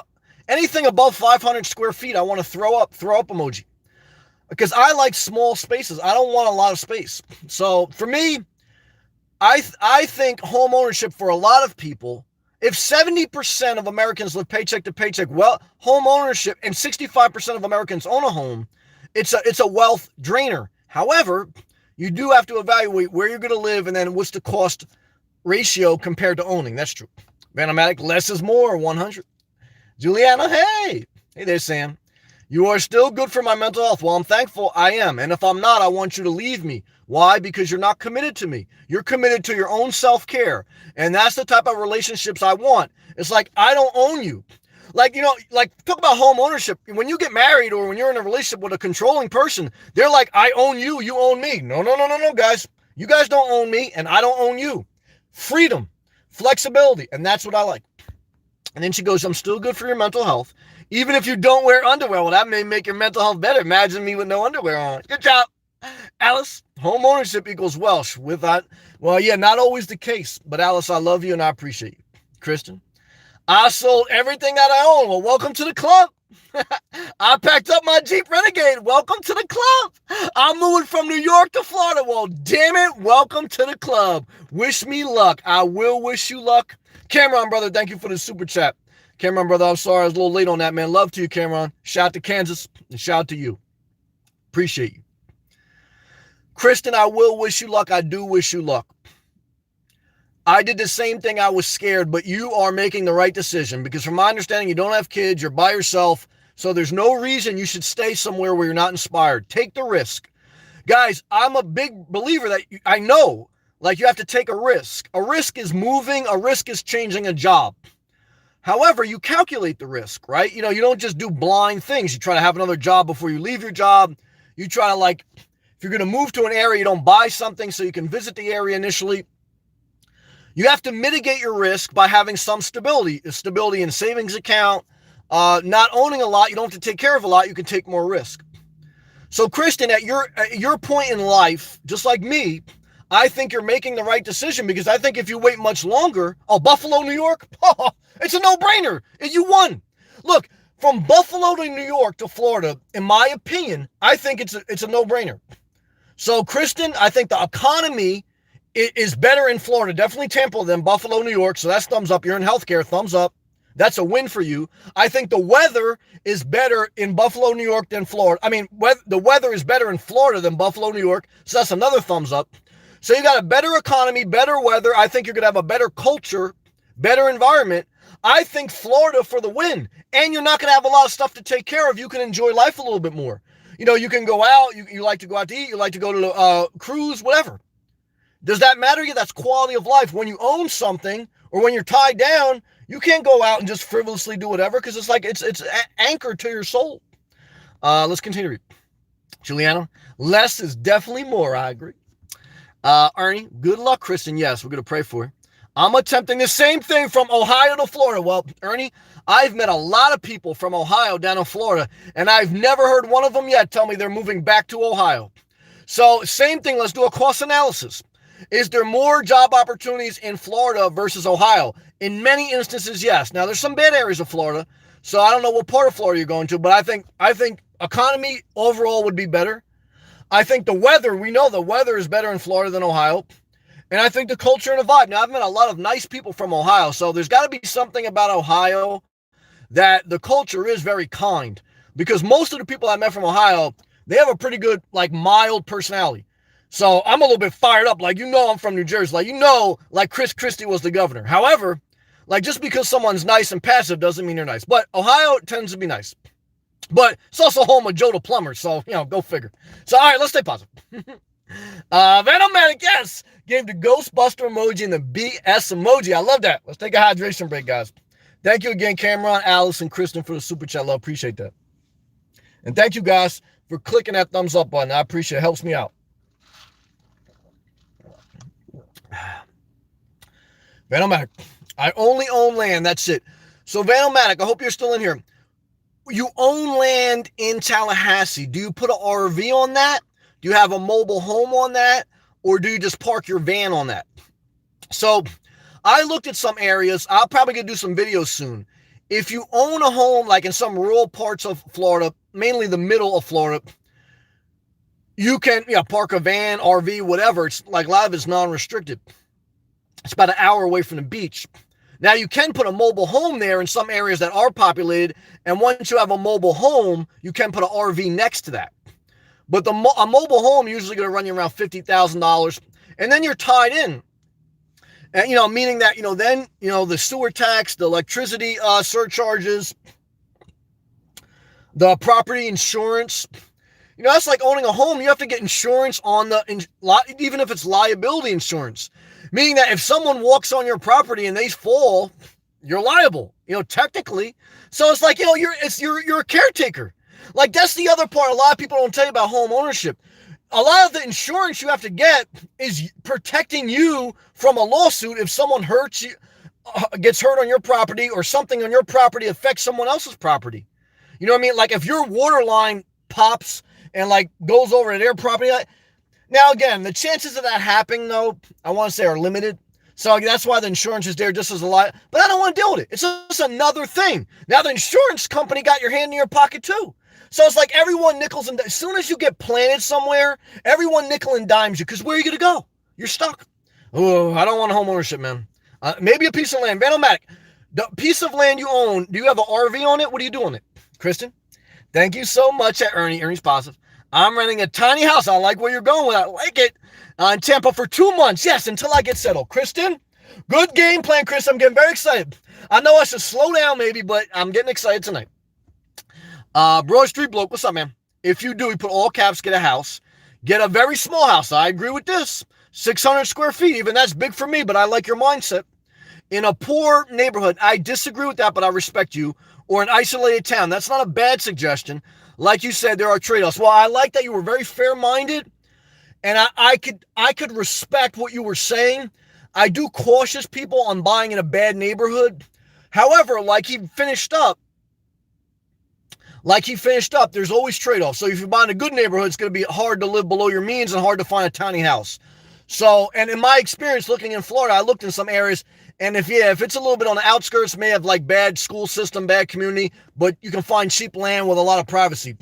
above 500 square feet, I want to throw up emoji, because I like small spaces. I don't want a lot of space. So for me, I think home ownership for a lot of people If 70% of Americans live paycheck to paycheck, well, home ownership, and 65% of Americans own a home, it's a wealth drainer. However, you do have to evaluate where you're going to live and then what's the cost ratio compared to owning. That's true. Vanomatic, less is more, 100. Juliana, hey. Hey there, Sam. You are still good for my mental health. Well, I'm thankful I am. And if I'm not, I want you to leave me. Why? Because you're not committed to me. You're committed to your own self-care. And that's the type of relationships I want. It's like, I don't own you. Like, like talk about home ownership. When you get married or when you're in a relationship with a controlling person, they're like, I own you, you own me. No, guys. You guys don't own me and I don't own you. Freedom, flexibility. And that's what I like. And then she goes, I'm still good for your mental health. Even if you don't wear underwear, well, that may make your mental health better. Imagine me with no underwear on. Good job. Alice, home ownership equals Welsh. Well, yeah, not always the case. But Alice, I love you and I appreciate you. Kristen, I sold everything that I own. Well, welcome to the club. I packed up my Jeep Renegade. Welcome to the club. I'm moving from New York to Florida. Well, damn it. Welcome to the club. Wish me luck. I will wish you luck. Cameron, brother, thank you for the super chat. Cameron, brother, I'm sorry I was a little late on that, man. Love to you, Cameron. Shout out to Kansas and shout out to you. Appreciate you. Kristen, I will wish you luck. I do wish you luck. I did the same thing. I was scared, but you are making the right decision because from my understanding, you don't have kids. You're by yourself. So there's no reason you should stay somewhere where you're not inspired. Take the risk. Guys, I'm a big believer that I know, like you have to take a risk. A risk is moving. A risk is changing a job. However, you calculate the risk, right? You don't just do blind things. You try to have another job before you leave your job. You try to if you're going to move to an area, you don't buy something so you can visit the area initially. You have to mitigate your risk by having some stability in savings account, not owning a lot. You don't have to take care of a lot. You can take more risk. So Kristen, at your point in life, just like me, I think you're making the right decision because I think if you wait much longer, Buffalo, New York, it's a no-brainer. You won. Look, from Buffalo to New York to Florida, in my opinion, I think it's a no-brainer. So, Kristen, I think the economy is better in Florida, definitely Tampa than Buffalo, New York. So that's thumbs up. You're in healthcare, thumbs up. That's a win for you. I think the weather is better in Buffalo, New York than Florida. I mean, the weather is better in Florida than Buffalo, New York. So that's another thumbs up. So you got a better economy, better weather. I think you're going to have a better culture, better environment. I think Florida for the win. And you're not going to have a lot of stuff to take care of. You can enjoy life a little bit more. You can go out. You like to go out to eat. You like to go to cruise, whatever. Does that matter to you? That's quality of life. When you own something or when you're tied down, you can't go out and just frivolously do whatever because it's like it's anchored to your soul. Let's continue. Juliana, less is definitely more. I agree. Ernie, good luck, Kristen. Yes, we're going to pray for you. I'm attempting the same thing from Ohio to Florida. Well, Ernie, I've met a lot of people from Ohio down in Florida, and I've never heard one of them yet tell me they're moving back to Ohio. So same thing. Let's do a cost analysis. Is there more job opportunities in Florida versus Ohio? In many instances, yes. Now, there's some bad areas of Florida, so I don't know what part of Florida you're going to, but I think economy overall would be better. I think the weather, we know the weather is better in Florida than Ohio. And I think the culture and the vibe. Now, I've met a lot of nice people from Ohio, so there's got to be something about Ohio that the culture is very kind. Because most of the people I met from Ohio, they have a pretty good, mild personality. So I'm a little bit fired up. I'm from New Jersey. Chris Christie was the governor. However, just because someone's nice and passive doesn't mean they're nice. But Ohio tends to be nice. But it's also home of Joe the Plumber. So, go figure. So, all right, let's stay positive. Vanomatic, yes, gave the Ghostbuster emoji and the BS emoji. I love that. Let's take a hydration break, guys. Thank you again, Cameron, Alice, and Kristen for the super chat. Love, appreciate that. And thank you guys for clicking that thumbs up button. I appreciate it. Helps me out. Vanomatic, I only own land. That's it. So Vanomatic, I hope you're still in here. You own land in Tallahassee. Do you put an RV on that? Do you have a mobile home on that? Or do you just park your van on that? So I looked at some areas. I'll probably going to do some videos soon. If you own a home, in some rural parts of Florida, mainly the middle of Florida, you can park a van, RV, whatever. It's a lot of it's non-restricted. It's about an hour away from the beach. Now, you can put a mobile home there in some areas that are populated, and once you have a mobile home, you can put an RV next to that. But a mobile home usually going to run you around $50,000, and then you're tied in. And, meaning that, then, the sewer tax, the electricity surcharges, the property insurance. That's like owning a home. You have to get insurance on even if it's liability insurance, meaning that if someone walks on your property and they fall, you're liable, technically. So it's like, you're a caretaker. Like, that's the other part a lot of people don't tell you about home ownership. A lot of the insurance you have to get is protecting you from a lawsuit if someone hurts you, gets hurt on your property, or something on your property affects someone else's property. You know what I mean? Like, if your water line pops and like goes over their property. Now, again, the chances of that happening, though, I want to say are limited. So that's why the insurance is there just as a lot. But I don't want to deal with it. It's just another thing. Now the insurance company got your hand in your pocket too. So it's like everyone nickels and as soon as you get planted somewhere, everyone nickel and dimes you, because where are you going to go? You're stuck. Oh, I don't want home ownership, man. Maybe a piece of land. Vanomatic, the piece of land you own, do you have an RV on it? What do you do on it? Kristen? Thank you so much at Ernie. Ernie's positive. I'm renting a tiny house. I like where you're going with it. I like it. In Tampa for 2 months. Yes, until I get settled. Kristen, good game plan, Chris. I'm getting very excited. I know I should slow down maybe, but I'm getting excited tonight. Broad Street Bloke, what's up, man? If you do, you put all caps, get a house. Get a very small house. I agree with this. 600 square feet. Even that's big for me, but I like your mindset. In a poor neighborhood, I disagree with that, but I respect you. Or an isolated town. That's not a bad suggestion. Like you said, there are trade-offs. Well, I like that you were very fair-minded, and I could respect what you were saying. I do cautious people on buying in a bad neighborhood. However, like he finished up, there's always trade-offs. So if you buy in a good neighborhood, it's going to be hard to live below your means and hard to find a tiny house. So, and in my experience looking in Florida, I looked in some areas, and if it's a little bit on the outskirts, may have like bad school system, bad community, but you can find cheap land with a lot of privacy.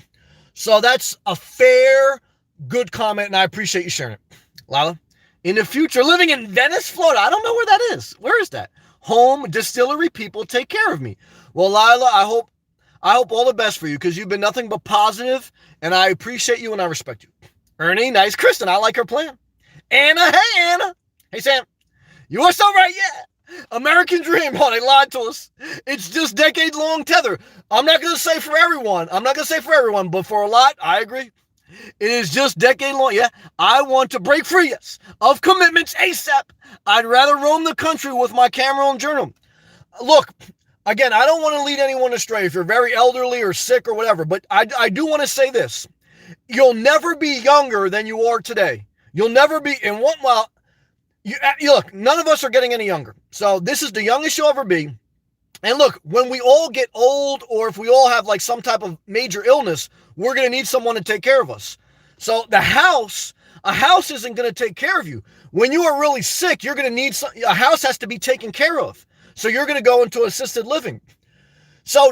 So that's a fair, good comment, and I appreciate you sharing it. Lila, in the future, living in Venice, Florida, I don't know where that is. Where is that? Home distillery people take care of me. Well, Lila, I hope all the best for you, because you've been nothing but positive, and I appreciate you and I respect you. Ernie, nice. Kristen, I like her plan. Anna, hey, Anna. Hey, Sam. You are so right, yeah. American dream, oh, they lied to us. It's just decade-long tether. I'm not going to say for everyone, but for a lot, I agree. It is just decade-long, yeah. I want to break free, yes, of commitments ASAP. I'd rather roam the country with my camera and journal. Look, again, I don't want to lead anyone astray if you're very elderly or sick or whatever, but I do want to say this. You'll never be younger than you are today. You'll never be, in one, well, look, none of us are getting any younger. So this is the youngest you'll ever be. And look, when we all get old, or if we all have like some type of major illness, we're going to need someone to take care of us. So a house isn't going to take care of you. When you are really sick, you're going to need a house has to be taken care of. So you're going to go into assisted living. So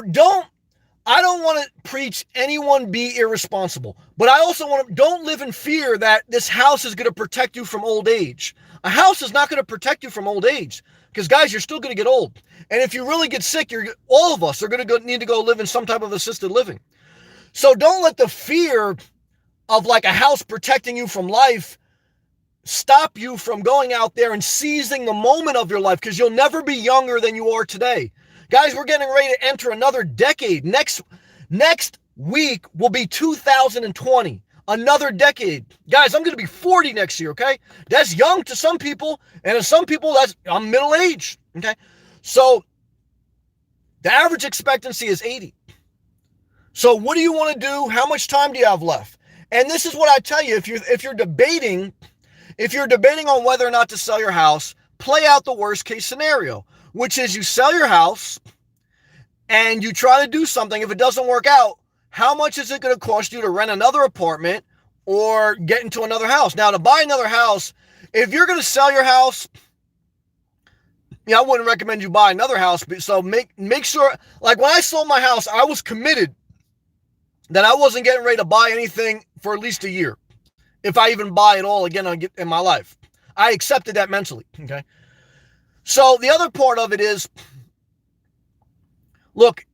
I don't want to preach anyone be irresponsible, but I also don't live in fear that this house is going to protect you from old age. A house is not going to protect you from old age, because guys, you're still going to get old. And if you really get sick, all of us are going to need to go live in some type of assisted living. So don't let the fear of like a house protecting you from life stop you from going out there and seizing the moment of your life, because you'll never be younger than you are today. Guys, we're getting ready to enter another decade. Next week will be 2020. Another decade. Guys, I'm going to be 40 next year, okay? That's young to some people, and to some people, I'm middle age, okay? So the average expectancy is 80. So what do you want to do? How much time do you have left? And this is what I tell you, if you're debating on whether or not to sell your house, play out the worst case scenario, which is you sell your house and you try to do something. If it doesn't work out, how much is it going to cost you to rent another apartment or get into another house? Now, to buy another house, if you're going to sell your house, I wouldn't recommend you buy another house. So make sure, like when I sold my house, I was committed that I wasn't getting ready to buy anything for at least a year. If I even buy it all again in my life. I accepted that mentally, okay? So the other part of it is, look,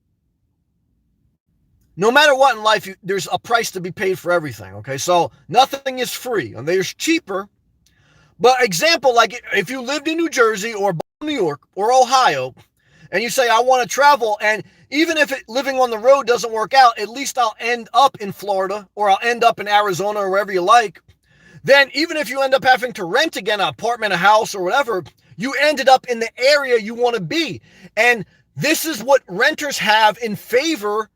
no matter what in life, there's a price to be paid for everything, okay? So nothing is free, and there's cheaper. But example, like if you lived in New Jersey or New York or Ohio, and you say, I want to travel, and even if living on the road doesn't work out, at least I'll end up in Florida or I'll end up in Arizona or wherever you like. Then even if you end up having to rent again an apartment, a house, or whatever, you ended up in the area you want to be. And this is what renters have in favor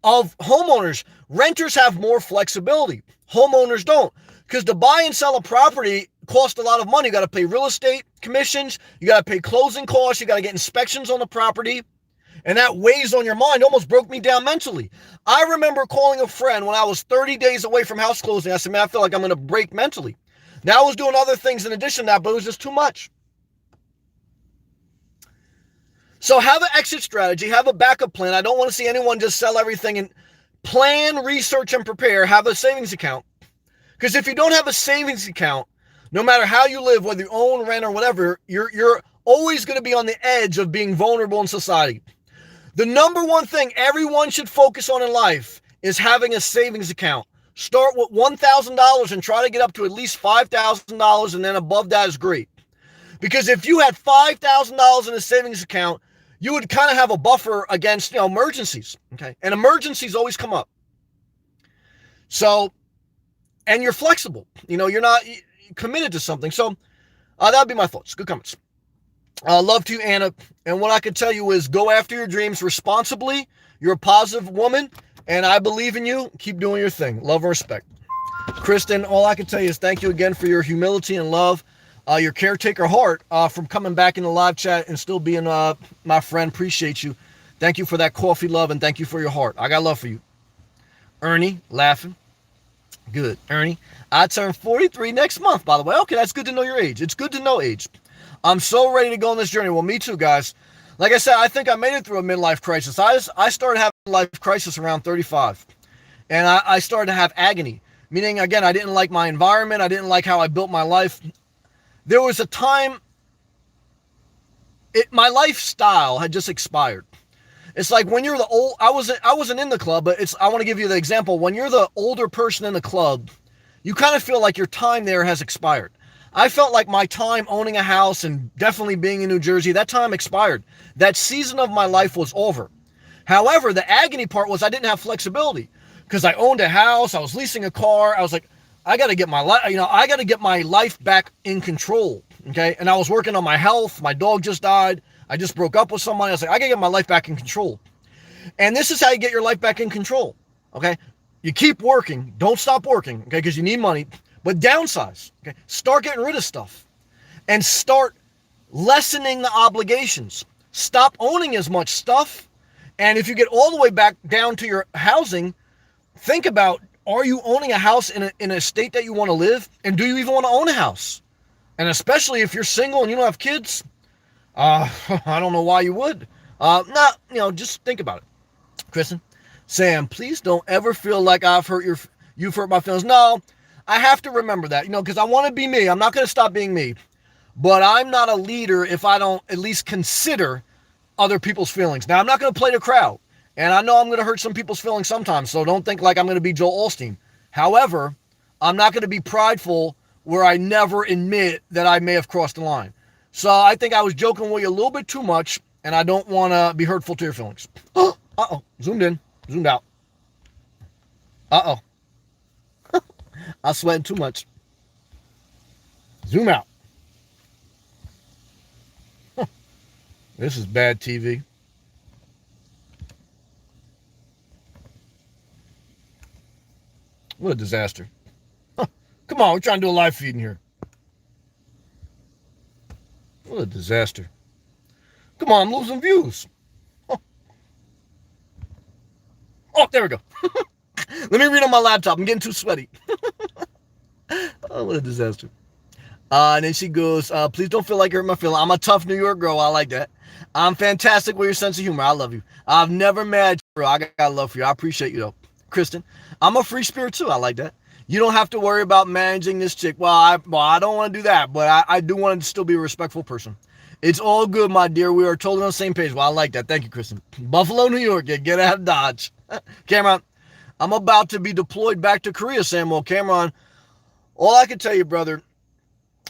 of homeowners. Renters have more flexibility. Homeowners don't. Because to buy and sell a property costs a lot of money. You got to pay real estate commissions. You got to pay closing costs. You got to get inspections on the property. And that weighs on your mind. Almost broke me down mentally. I remember calling a friend when I was 30 days away from house closing. I said, man, I feel like I'm going to break mentally. Now I was doing other things in addition to that, but it was just too much. So have an exit strategy. Have a backup plan. I don't want to see anyone just sell everything. And plan, research, and prepare. Have a savings account. Because if you don't have a savings account, no matter how you live, whether you own, rent, or whatever, you're always going to be on the edge of being vulnerable in society. The number one thing everyone should focus on in life is having a savings account. Start with $1,000 and try to get up to at least $5,000, and then above that is great. Because if you had $5,000 in a savings account, you would kind of have a buffer against, emergencies. Okay, and emergencies always come up. So, and you're flexible. You're not committed to something. So, that would be my thoughts. Good comments. Love to you, Anna. And what I can tell you is go after your dreams responsibly. You're a positive woman, and I believe in you. Keep doing your thing. Love and respect. Kristen, all I can tell you is thank you again for your humility and love, your caretaker heart, from coming back in the live chat and still being my friend. Appreciate you. Thank you for that coffee love, and thank you for your heart. I got love for you. Ernie, laughing. Good. Ernie, I turn 43 next month, by the way. Okay, that's good to know your age. It's good to know age. I'm so ready to go on this journey. Well, me too, guys. Like I said, I think I made it through a midlife crisis. I started having a life crisis around 35. And I started to have agony. Meaning, again, I didn't like my environment. I didn't like how I built my life. There was a time, my lifestyle had just expired. It's like when you're the old, I wasn't in the club, but I want to give you the example. When you're the older person in the club, you kind of feel like your time there has expired. I felt like my time owning a house and definitely being in New Jersey, that time expired. That season of my life was over. However, the agony part was I didn't have flexibility because I owned a house. I was leasing a car. I was like, I got to get my life back in control. Okay. And I was working on my health. My dog just died. I just broke up with someone. I was like, I got to get my life back in control. And this is how you get your life back in control. Okay. You keep working. Don't stop working. Okay. Because you need money. But downsize, okay? Start getting rid of stuff and start lessening the obligations. Stop owning as much stuff. And if you get all the way back down to your housing, think about, are you owning a house in a state that you want to live? And do you even want to own a house? And especially if you're single and you don't have kids, I don't know why you would. Just think about it. Kristen, Sam, please don't ever feel like you've hurt my feelings. No. I have to remember that, because I want to be me. I'm not going to stop being me. But I'm not a leader if I don't at least consider other people's feelings. Now, I'm not going to play the crowd. And I know I'm going to hurt some people's feelings sometimes. So don't think like I'm going to be Joel Osteen. However, I'm not going to be prideful where I never admit that I may have crossed the line. So I think I was joking with you a little bit too much. And I don't want to be hurtful to your feelings. Uh-oh. Zoomed in. Zoomed out. Uh-oh. I'm sweating too much. Zoom out. This is bad TV. What a disaster. Come on, we're trying to do a live feed in here. What a disaster. Come on, I'm losing views. Oh, there we go. Let me read on my laptop. I'm getting too sweaty. Oh, what a disaster. And then she goes, please don't feel like you're hurt my feelings. I'm a tough New York girl. I like that. I'm fantastic with your sense of humor. I love you. I've never met you, bro. I got love for you. I appreciate you, though. Kristen, I'm a free spirit, too. I like that. You don't have to worry about managing this chick. Well, I don't want to do that, but I do want to still be a respectful person. It's all good, my dear. We are totally on the same page. Well, I like that. Thank you, Kristen. Buffalo, New York. Yeah, get out of Dodge. Cameron, I'm about to be deployed back to Korea, Samuel. Cameron, all I can tell you, brother,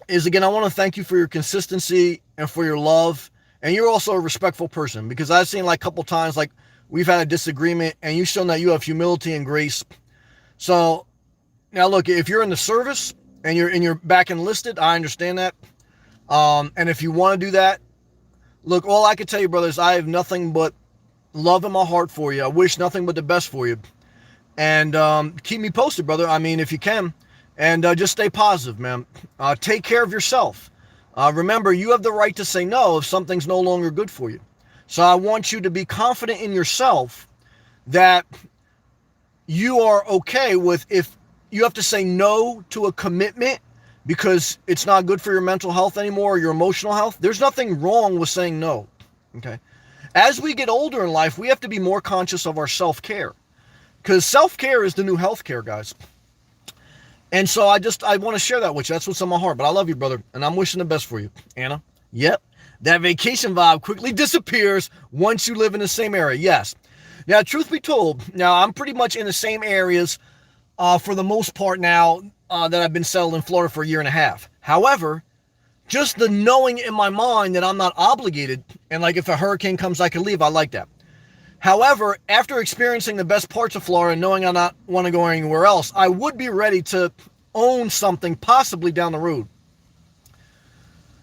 is again, I want to thank you for your consistency and for your love. And you're also a respectful person, because I've seen like a couple times, like we've had a disagreement and you've shown that you have humility and grace. So now look, if you're in the service and you're back enlisted, I understand that. And if you want to do that, look, all I can tell you, brother, is I have nothing but love in my heart for you. I wish nothing but the best for you. And keep me posted, brother. I mean, if you can. And just stay positive, man. Take care of yourself. Remember, you have the right to say no if something's no longer good for you. So I want you to be confident in yourself that you are okay with if you have to say no to a commitment because it's not good for your mental health anymore or your emotional health. There's nothing wrong with saying no. Okay. As we get older in life, we have to be more conscious of our self-care, because self-care is the new healthcare, guys. And so I want to share that with you. That's what's on my heart. But I love you, brother, and I'm wishing the best for you. Anna, yep, that vacation vibe quickly disappears once you live in the same area. Yes. Now, truth be told, now I'm pretty much in the same areas for the most part now that I've been settled in Florida for a year and a half. However, just the knowing in my mind that I'm not obligated, and like if a hurricane comes, I can leave, I like that. However, after experiencing the best parts of Florida and knowing I not want to go anywhere else, I would be ready to own something possibly down the road.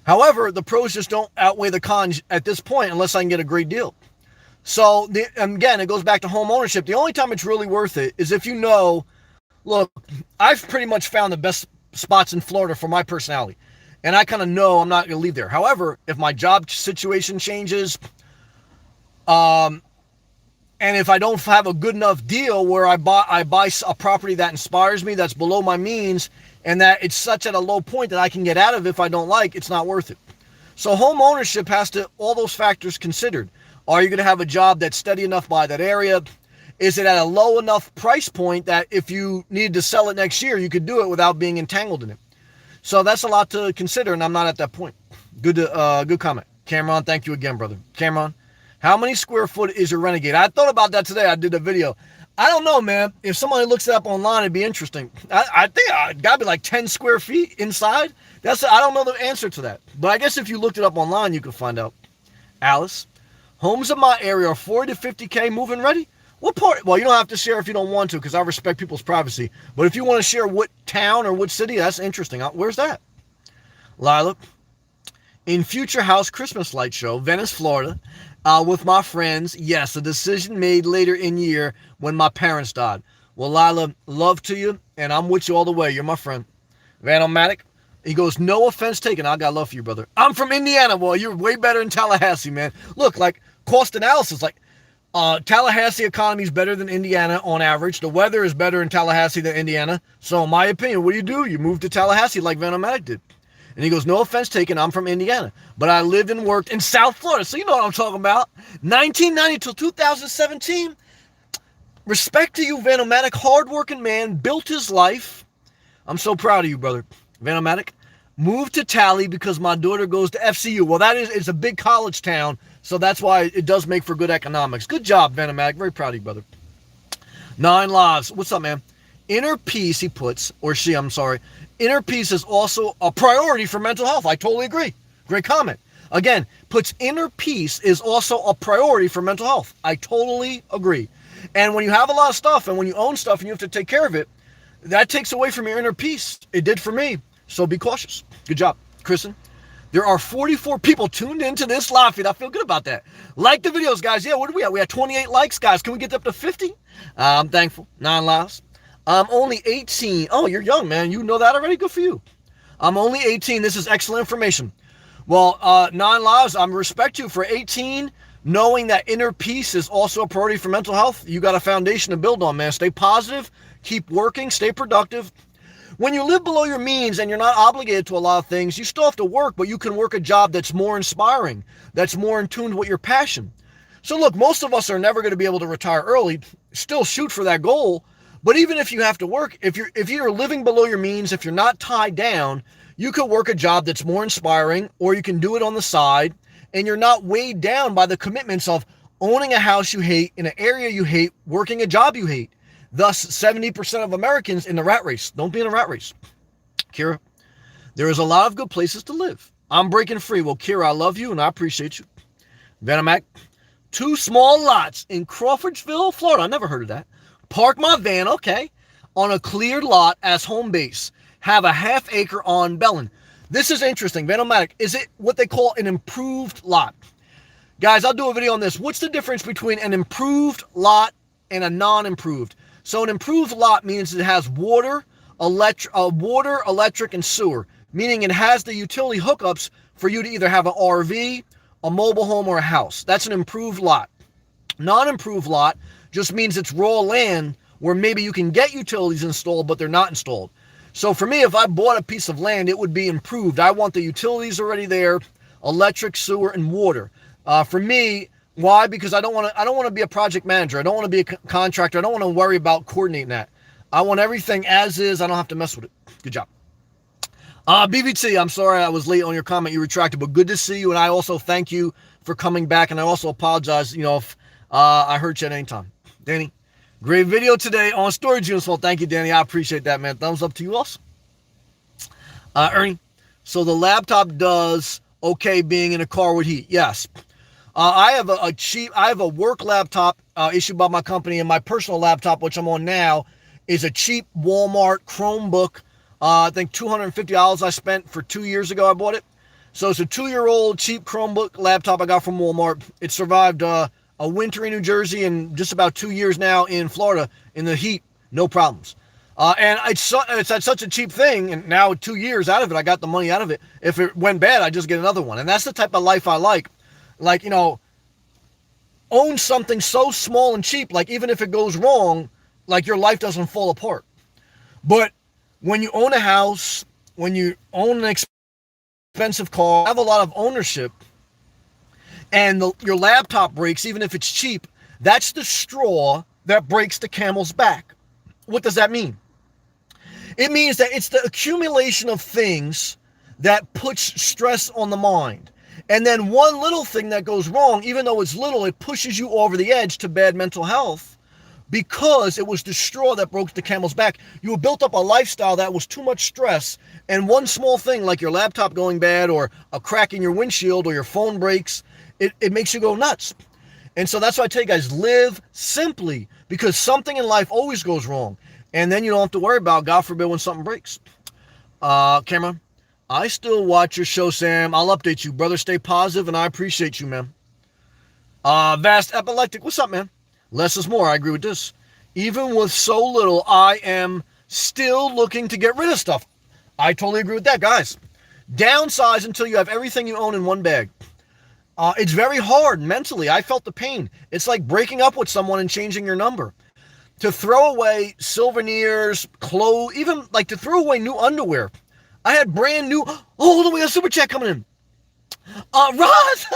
However, the pros just don't outweigh the cons at this point unless I can get a great deal. So, again, it goes back to home ownership. The only time it's really worth it is if you know, look, I've pretty much found the best spots in Florida for my personality. And I kind of know I'm not going to leave there. However, if my job situation changes, and if I don't have a good enough deal where I buy a property that inspires me, that's below my means, and that it's such at a low point that I can get out of if I don't like, it's not worth it. So home ownership has to, all those factors considered. Are you going to have a job that's steady enough by that area? Is it at a low enough price point that if you needed to sell it next year, you could do it without being entangled in it? So that's a lot to consider, and I'm not at that point. Good comment. Cameron, thank you again, brother. Cameron, how many square foot is your Renegade? I thought about that today. I did a video. I don't know, man. If somebody looks it up online, it'd be interesting. I think it got to be like 10 square feet inside. I don't know the answer to that. But I guess if you looked it up online, you could find out. Alice, homes in my area are 40 to 50K move-in ready. What part? Well, you don't have to share if you don't want to, because I respect people's privacy. But if you want to share what town or what city, that's interesting. Where's that? Lila, in future house Christmas light show, Venice, Florida, with my friends. Yes, a decision made later in year when my parents died. Well, Lila, love to you, and I'm with you all the way. You're my friend. Van-O-Matic, he goes, no offense taken. I got love for you, brother. I'm from Indiana. Well, you're way better in Tallahassee, man. Look, like cost analysis, like Tallahassee economy is better than Indiana on average. The weather is better in Tallahassee than Indiana. So in my opinion, what do? You move to Tallahassee like Van-O-Matic did. And he goes, no offense taken, I'm from Indiana. But I lived and worked in South Florida. So you know what I'm talking about. 1990 till 2017. Respect to you, Van-O-Matic. Hardworking man, built his life. I'm so proud of you, brother. Van-O-Matic, moved to Tally because my daughter goes to FCU. Well, it's a big college town. So that's why it does make for good economics. Good job, Van-O-Matic. Very proud of you, brother. 9 Lives. What's up, man? Inner peace, he puts, or she, I'm sorry. Inner peace is also a priority for mental health. I totally agree. Great comment. Again, puts inner peace is also a priority for mental health. I totally agree. And when you have a lot of stuff and when you own stuff and you have to take care of it, that takes away from your inner peace. It did for me. So be cautious. Good job, Kristen. There are 44 people tuned into this live feed. I feel good about that. Like the videos, guys. Yeah, what do we have? We have 28 likes, guys. Can we get up to 50? I'm thankful. 9 lives. I'm only 18. Oh, you're young, man. You know that already? Good for you. I'm only 18. This is excellent information. Well, 9 lives. I respect you for 18. Knowing that inner peace is also a priority for mental health. You got a foundation to build on, man. Stay positive. Keep working. Stay productive. When you live below your means and you're not obligated to a lot of things, you still have to work, but you can work a job that's more inspiring, that's more in tune with your passion. So look, most of us are never going to be able to retire early. Still shoot for that goal. But even if you have to work, if you're living below your means, if you're not tied down, You could work a job that's more inspiring, or you can do it on the side, and you're not weighed down by the commitments of owning a house you hate in an area you hate, working a job you hate. Thus, 70% of Americans in the rat race. Don't be in a rat race. Kira, there is a lot of good places to live. I'm breaking free. Well, Kira, I love you and I appreciate you. Venomac, 2 small lots in Crawfordsville, Florida. I never heard of that. Park my van, okay, on a cleared lot as home base. Have a ½ acre on Bellin. This is interesting. Venomatic, is it what they call an improved lot? Guys, I'll do a video on this. What's the difference between an improved lot and a non-improved? So an improved lot means it has water, electric, and sewer, meaning it has the utility hookups for you to either have an RV, a mobile home, or a house. That's an improved lot. Non-improved lot just means it's raw land where maybe you can get utilities installed, but they're not installed. So for me, if I bought a piece of land, it would be improved. I want the utilities already there, electric, sewer, and water. For me, why? Because I don't want to be a project manager. I don't want to be a contractor. I don't want to worry about coordinating that. I want everything as is. I don't have to mess with it. Good job. BVT, I'm sorry I was late on your comment. You retracted, but good to see you. And I also thank you for coming back. And I also apologize, if I hurt you at any time. Danny, great video today on storage units. Well, thank you, Danny. I appreciate that, man. Thumbs up to you also. Ernie, so the laptop does okay being in a car with heat. Yes. I have a work laptop issued by my company, and my personal laptop, which I'm on now, is a cheap Walmart Chromebook. I think $250 I spent for 2 years ago. I bought it. So it's a 2-year-old cheap Chromebook laptop I got from Walmart. It survived a winter in New Jersey and just about 2 years now in Florida in the heat. No problems. And it's at such a cheap thing, and now 2 years out of it, I got the money out of it. If it went bad, I just get another one. And that's the type of life I like. Like, own something so small and cheap, like even if it goes wrong, like your life doesn't fall apart. But when you own a house, when you own an expensive car, have a lot of ownership, and your laptop breaks, even if it's cheap, that's the straw that breaks the camel's back. What does that mean? It means that it's the accumulation of things that puts stress on the mind. And then one little thing that goes wrong, even though it's little, it pushes you over the edge to bad mental health because it was the straw that broke the camel's back. You built up a lifestyle that was too much stress, and one small thing like your laptop going bad or a crack in your windshield or your phone breaks, it makes you go nuts. And so that's why I tell you guys, live simply, because something in life always goes wrong. And then you don't have to worry about, God forbid, when something breaks. Cameron, I still watch your show, Sam. I'll update you. Brother, stay positive, and I appreciate you, man. Vast Epileptic, what's up, man? Less is more. I agree with this. Even with so little, I am still looking to get rid of stuff. I totally agree with that, guys. Downsize until you have everything you own in one bag. It's very hard mentally. I felt the pain. It's like breaking up with someone and changing your number. To throw away souvenirs, clothes, even like to throw away new underwear. I had brand new. Oh, hold on, we got a super chat coming in. Roz,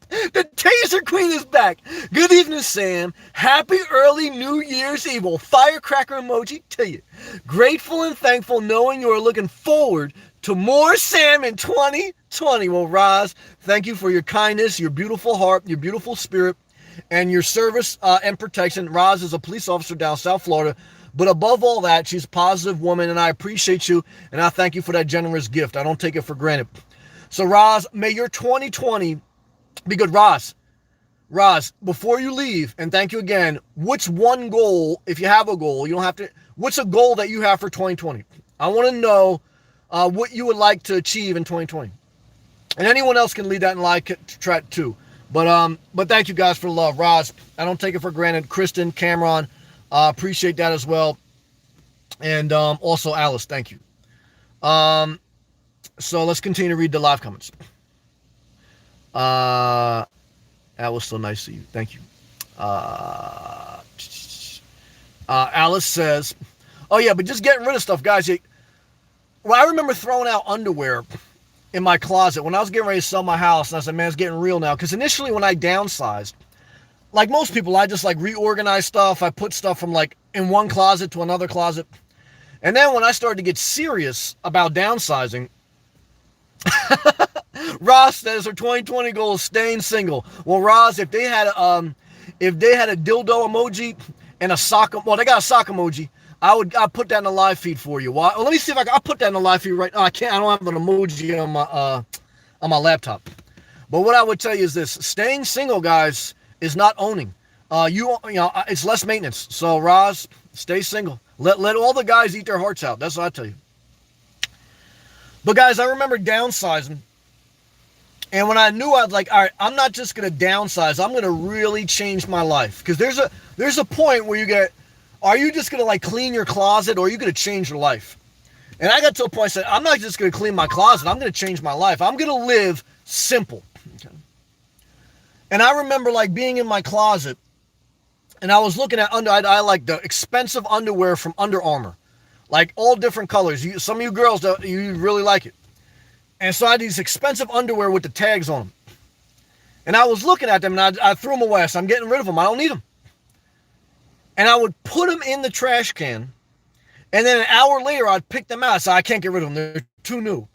the Taser Queen is back. Good evening, Sam. Happy early New Year's Eve. Well, firecracker emoji to you. Grateful and thankful knowing you are looking forward to more Sam in 2020. Well, Roz, thank you for your kindness, your beautiful heart, your beautiful spirit, and your service and protection. Roz is a police officer down South Florida. But above all that, she's a positive woman, and I appreciate you, and I thank you for that generous gift. I don't take it for granted. So, Roz, may your 2020 be good. Roz, before you leave, and thank you again, what's one goal, if you have a goal, you don't have to, what's a goal that you have for 2020? I want to know what you would like to achieve in 2020. And anyone else can lead that in live chat too. But thank you guys for the love. Roz, I don't take it for granted. Kristen, Cameron, appreciate that as well. And also Alice, thank you. So let's continue to read the live comments. That was so nice to you. Thank you. Alice says, oh yeah, but just getting rid of stuff, guys. Well, I remember throwing out underwear in my closet when I was getting ready to sell my house, and I said, man, it's getting real now. Because initially when I downsized, like most people, I just like reorganize stuff. I put stuff from like in one closet to another closet. And then when I started to get serious about downsizing, Ross says her 2020 goal is staying single. Well, Ross, if they had a dildo emoji and a sock, well, they got a sock emoji. I'll put that in the live feed for you. Well, let me see if I'll put that in the live feed right now. I can't. I don't have an emoji on my laptop. But what I would tell you is this: staying single, guys, is not owning. You know, it's less maintenance. So, Roz, stay single. Let all the guys eat their hearts out. That's what I tell you. But guys, I remember downsizing, and when I knew, I was like, all right, I'm not just gonna downsize. I'm gonna really change my life, because there's a point where you get, are you just gonna like clean your closet, or are you gonna change your life? And I got to a point I said, I'm not just gonna clean my closet. I'm gonna change my life. I'm gonna live simple. Okay. And I remember like being in my closet, and I was looking at I like the expensive underwear from Under Armour, like all different colors. Some of you girls, you really like it. And so I had these expensive underwear with the tags on them. And I was looking at them, and I threw them away. So I'm getting rid of them. I don't need them. And I would put them in the trash can, and then an hour later, I'd pick them out. So I can't get rid of them. They're too new.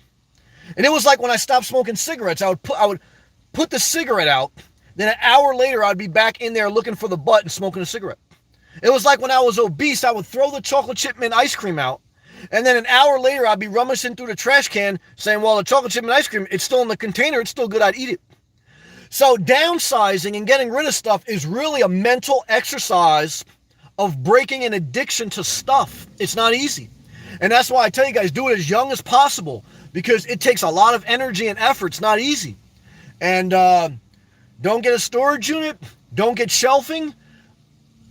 And it was like when I stopped smoking cigarettes, I would put the cigarette out. Then an hour later, I'd be back in there looking for the butt and smoking a cigarette. It was like when I was obese, I would throw the chocolate chip mint ice cream out. And then an hour later, I'd be rummaging through the trash can saying, well, the chocolate chip mint ice cream, it's still in the container. It's still good. I'd eat it. So downsizing and getting rid of stuff is really a mental exercise of breaking an addiction to stuff. It's not easy. And that's why I tell you guys, do it as young as possible, because it takes a lot of energy and effort. It's not easy. And don't get a storage unit. Don't get shelving.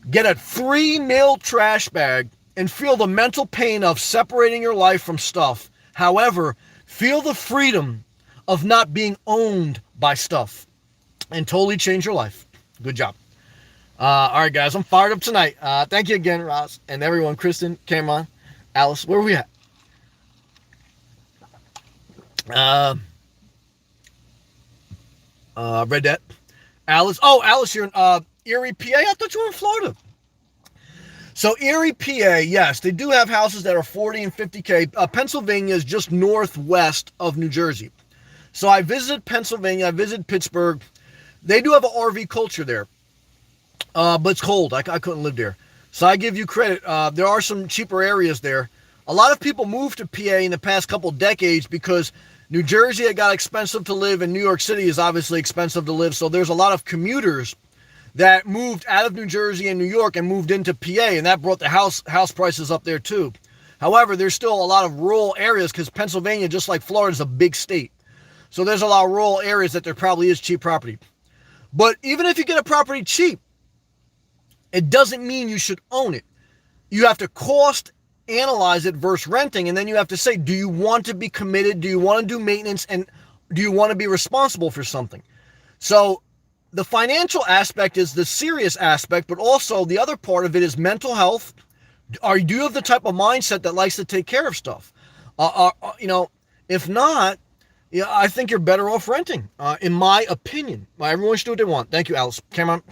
Get a 3-mil trash bag and feel the mental pain of separating your life from stuff. However, feel the freedom of not being owned by stuff and totally change your life. Good job. All right, guys, I'm fired up tonight. Thank you again, Ross, and everyone. Kristen, Cameron, Alice, where are we at? Read that. Alice. Oh, Alice, you're in Erie, PA? I thought you were in Florida. So Erie, PA, yes, they do have houses that are 40 and 50K. Pennsylvania is just northwest of New Jersey. So I visited Pennsylvania. I visited Pittsburgh. They do have an RV culture there, but it's cold. I couldn't live there. So I give you credit. There are some cheaper areas there. A lot of people moved to PA in the past couple decades because New Jersey, it got expensive to live, and New York City is obviously expensive to live. So there's a lot of commuters that moved out of New Jersey and New York and moved into PA, and that brought the house prices up there too. However, there's still a lot of rural areas because Pennsylvania, just like Florida, is a big state. So there's a lot of rural areas that there probably is cheap property. But even if you get a property cheap, it doesn't mean you should own it. You have to cost analyze it versus renting, and then you have to say, do you want to be committed? Do you want to do maintenance? And do you want to be responsible for something? So the financial aspect is the serious aspect, but also the other part of it is mental health. Do you have the type of mindset that likes to take care of stuff? If not, I think you're better off renting, in my opinion. Everyone should do what they want. Thank you, Alice. Cameron,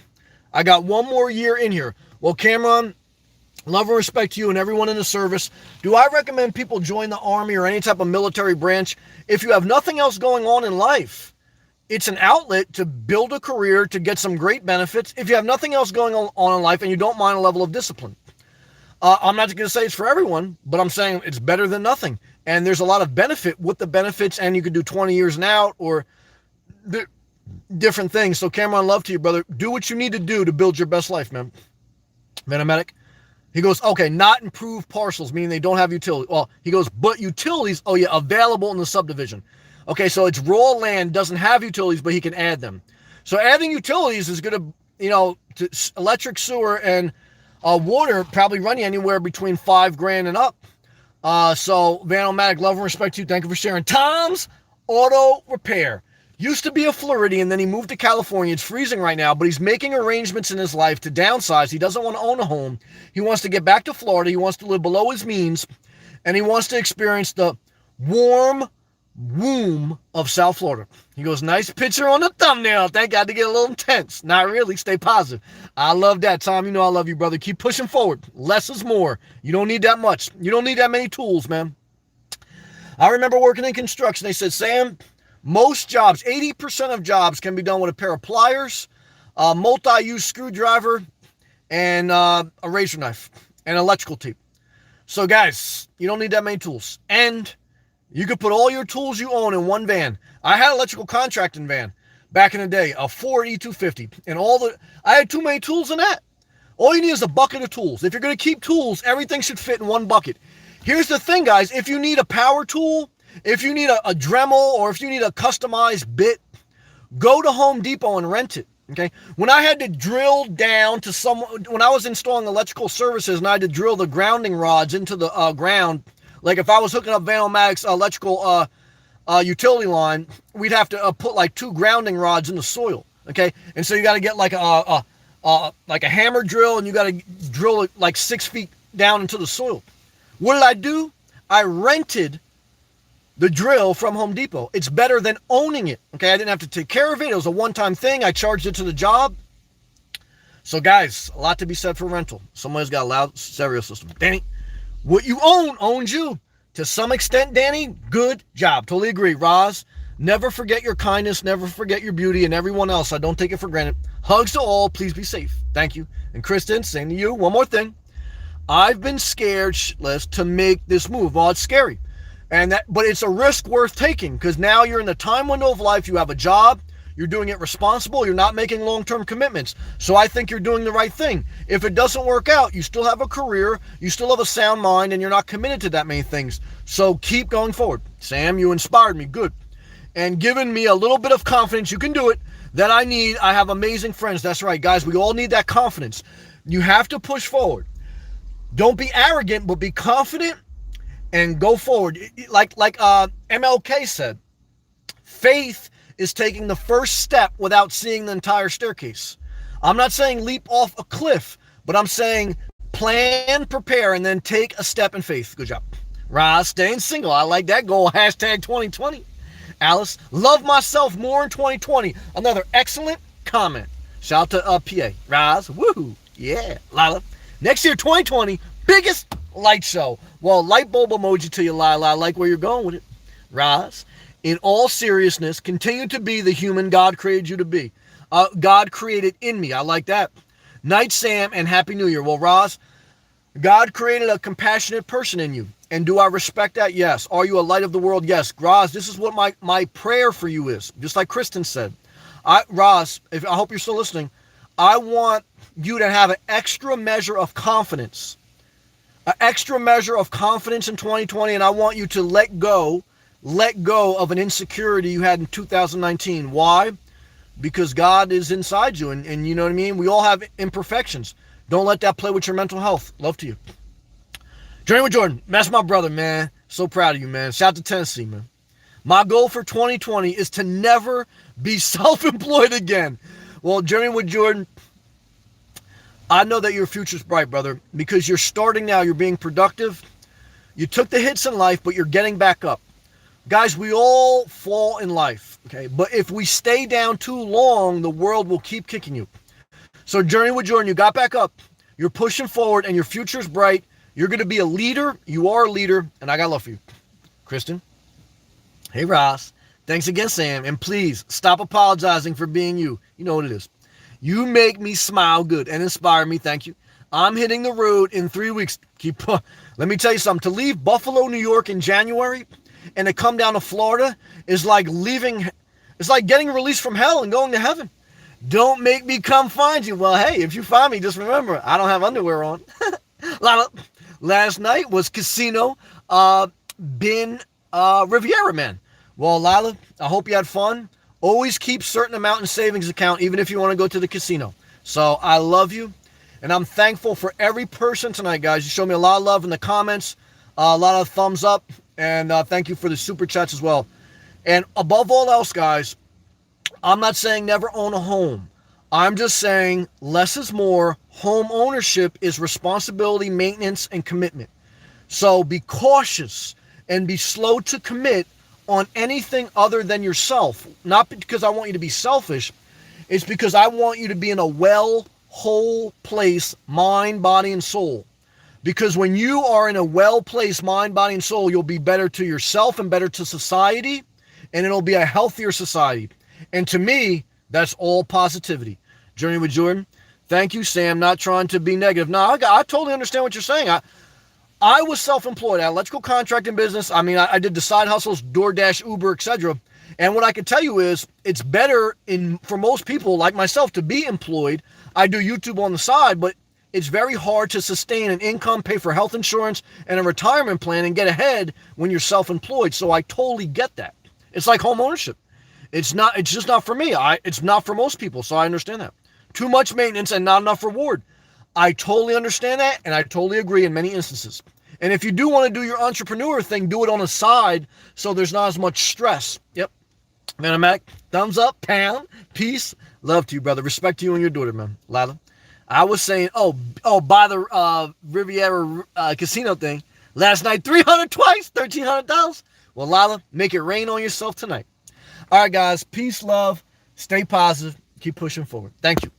I got one more year in here. Well, Cameron, love and respect to you and everyone in the service. Do I recommend people join the Army or any type of military branch? If you have nothing else going on in life, it's an outlet to build a career, to get some great benefits. If you have nothing else going on in life and you don't mind a level of discipline. I'm not going to say it's for everyone, but I'm saying it's better than nothing. And there's a lot of benefit with the benefits, and you could do 20 years and out or different things. So Cameron, love to you, brother. Do what you need to do to build your best life, man. Venomedic. He goes, okay, not improved parcels, meaning they don't have utilities. Well, he goes, but utilities, oh yeah, available in the subdivision. Okay, so it's raw land, doesn't have utilities, but he can add them. So adding utilities is going to, to electric, sewer, and water probably run you anywhere between $5,000 and up. So Vanomatic, love and respect to you. Thank you for sharing. Tom's Auto Repair. Used to be a Floridian, then he moved to California. It's freezing right now, but he's making arrangements in his life to downsize. He doesn't want to own a home. He wants to get back to Florida. He wants to live below his means, and he wants to experience the warm, womb of South Florida. He goes, nice picture on the thumbnail. Thank God to get a little intense. Not really. Stay positive. I love that, Tom. You know I love you, brother. Keep pushing forward. Less is more. You don't need that much. You don't need that many tools, man. I remember working in construction. They said, Sam, most jobs, 80% of jobs can be done with a pair of pliers, a multi-use screwdriver, and a razor knife and electrical tape. So guys, you don't need that many tools. And you could put all your tools you own in one van. I had an electrical contracting van back in the day, a Ford E250. And I had too many tools in that. All you need is a bucket of tools. If you're going to keep tools, everything should fit in one bucket. Here's the thing, guys. If you need a power tool, if you need a Dremel, or if you need a customized bit, go to Home Depot and rent it. Okay. When I had to drill down to when I was installing electrical services and I had to drill the grounding rods into the ground, like if I was hooking up Van-O-Mag's electrical utility line, we'd have to put like 2 grounding rods in the soil. Okay. And so you got to get like a hammer drill, and you got to drill it like 6 feet down into the soil. What did I do? I rented the drill from Home Depot. It's better than owning it. Okay, I didn't have to take care of it. It was a one-time thing. I charged it to the job. So guys, a lot to be said for rental. Somebody's got a loud stereo system. Danny, what you own owns you. To some extent, Danny, good job. Totally agree. Roz, never forget your kindness. Never forget your beauty, and everyone else. I don't take it for granted. Hugs to all. Please be safe. Thank you. And Kristen, same to you. One more thing. I've been scared shitless to make this move. Well, it's scary. But it's a risk worth taking, because now you're in the time window of life. You have a job. You're doing it responsible. You're not making long-term commitments. So I think you're doing the right thing. If it doesn't work out, you still have a career. You still have a sound mind, and you're not committed to that many things. So keep going forward. Sam, you inspired me. Good. And given me a little bit of confidence, you can do it, that I need. I have amazing friends. That's right, guys. We all need that confidence. You have to push forward. Don't be arrogant, but be confident and go forward. Like MLK said, faith is taking the first step without seeing the entire staircase. I'm not saying leap off a cliff, but I'm saying plan, prepare, and then take a step in faith. Good job. Roz, staying single. I like that goal. Hashtag 2020. Alice, love myself more in 2020. Another excellent comment. Shout out to PA. Roz, woohoo. Yeah. Lila, next year, 2020, biggest light show. Well, light bulb emoji to you, Lila. I like where you're going with it. Roz, in all seriousness, continue to be the human God created you to be. God created in me. I like that. Night, Sam, and Happy New Year. Well, Roz, God created a compassionate person in you. And do I respect that? Yes. Are you a light of the world? Yes. Roz, this is what my prayer for you is. Just like Kristen said. Roz, I hope you're still listening. I want you to have an extra measure of confidence. An extra measure of confidence in 2020, and I want you to let go of an insecurity you had in 2019. Why? Because God is inside you, and you know what I mean? We all have imperfections. Don't let that play with your mental health. Love to you. Journey with Jordan. That's my brother, man. So proud of you, man. Shout out to Tennessee, man. My goal for 2020 is to never be self-employed again. Well, Journey with Jordan, I know that your future's bright, brother, because you're starting now. You're being productive. You took the hits in life, but you're getting back up. Guys, we all fall in life, okay? But if we stay down too long, the world will keep kicking you. So Journey with Jordan, you got back up. You're pushing forward, and your future's bright. You're going to be a leader. You are a leader, and I got love for you. Kristen? Hey, Ross. Thanks again, Sam. And please, stop apologizing for being you. You know what it is. You make me smile good and inspire me. Thank you. I'm hitting the road in 3 weeks. Let me tell you something. To leave Buffalo, New York in January and to come down to Florida is like it's like getting released from hell and going to heaven. Don't make me come find you. Well, hey, if you find me, just remember, I don't have underwear on. Last night was Casino Riviera, man. Well, Lila, I hope you had fun. Always keep certain amount in savings account, even if you want to go to the casino. So I love you, and I'm thankful for every person tonight, guys. You showed me a lot of love in the comments, a lot of thumbs up, and thank you for the super chats as well. And above all else, guys, I'm not saying never own a home. I'm just saying less is more. Home ownership is responsibility, maintenance, and commitment. So be cautious and be slow to commit on anything other than yourself. Not because I want you to be selfish. It's because I want you to be in a whole place, mind, body, and soul. Because when you are in a well-placed mind, body, and soul, you'll be better to yourself and better to society, and it'll be a healthier society. And to me, that's all positivity. Journey with Jordan. Thank you, Sam. Not trying to be negative. No, I totally understand what you're saying. I was self-employed. I had electrical contracting business. I mean, I did the side hustles, DoorDash, Uber, etc. And what I can tell you is it's better for most people like myself to be employed. I do YouTube on the side, but it's very hard to sustain an income, pay for health insurance and a retirement plan and get ahead when you're self-employed. So I totally get that. It's like home ownership. It's just not for me. It's not for most people. So I understand that. Too much maintenance and not enough reward. I totally understand that, and I totally agree in many instances. And if you do want to do your entrepreneur thing, do it on the side so there's not as much stress. Yep. Man, I'm Mac. Thumbs up, pound, peace. Love to you, brother. Respect to you and your daughter, man. Lila. I was saying, by the Riviera casino thing, last night, 300 twice, $1,300. Well, Lila, make it rain on yourself tonight. All right, guys. Peace, love. Stay positive. Keep pushing forward. Thank you.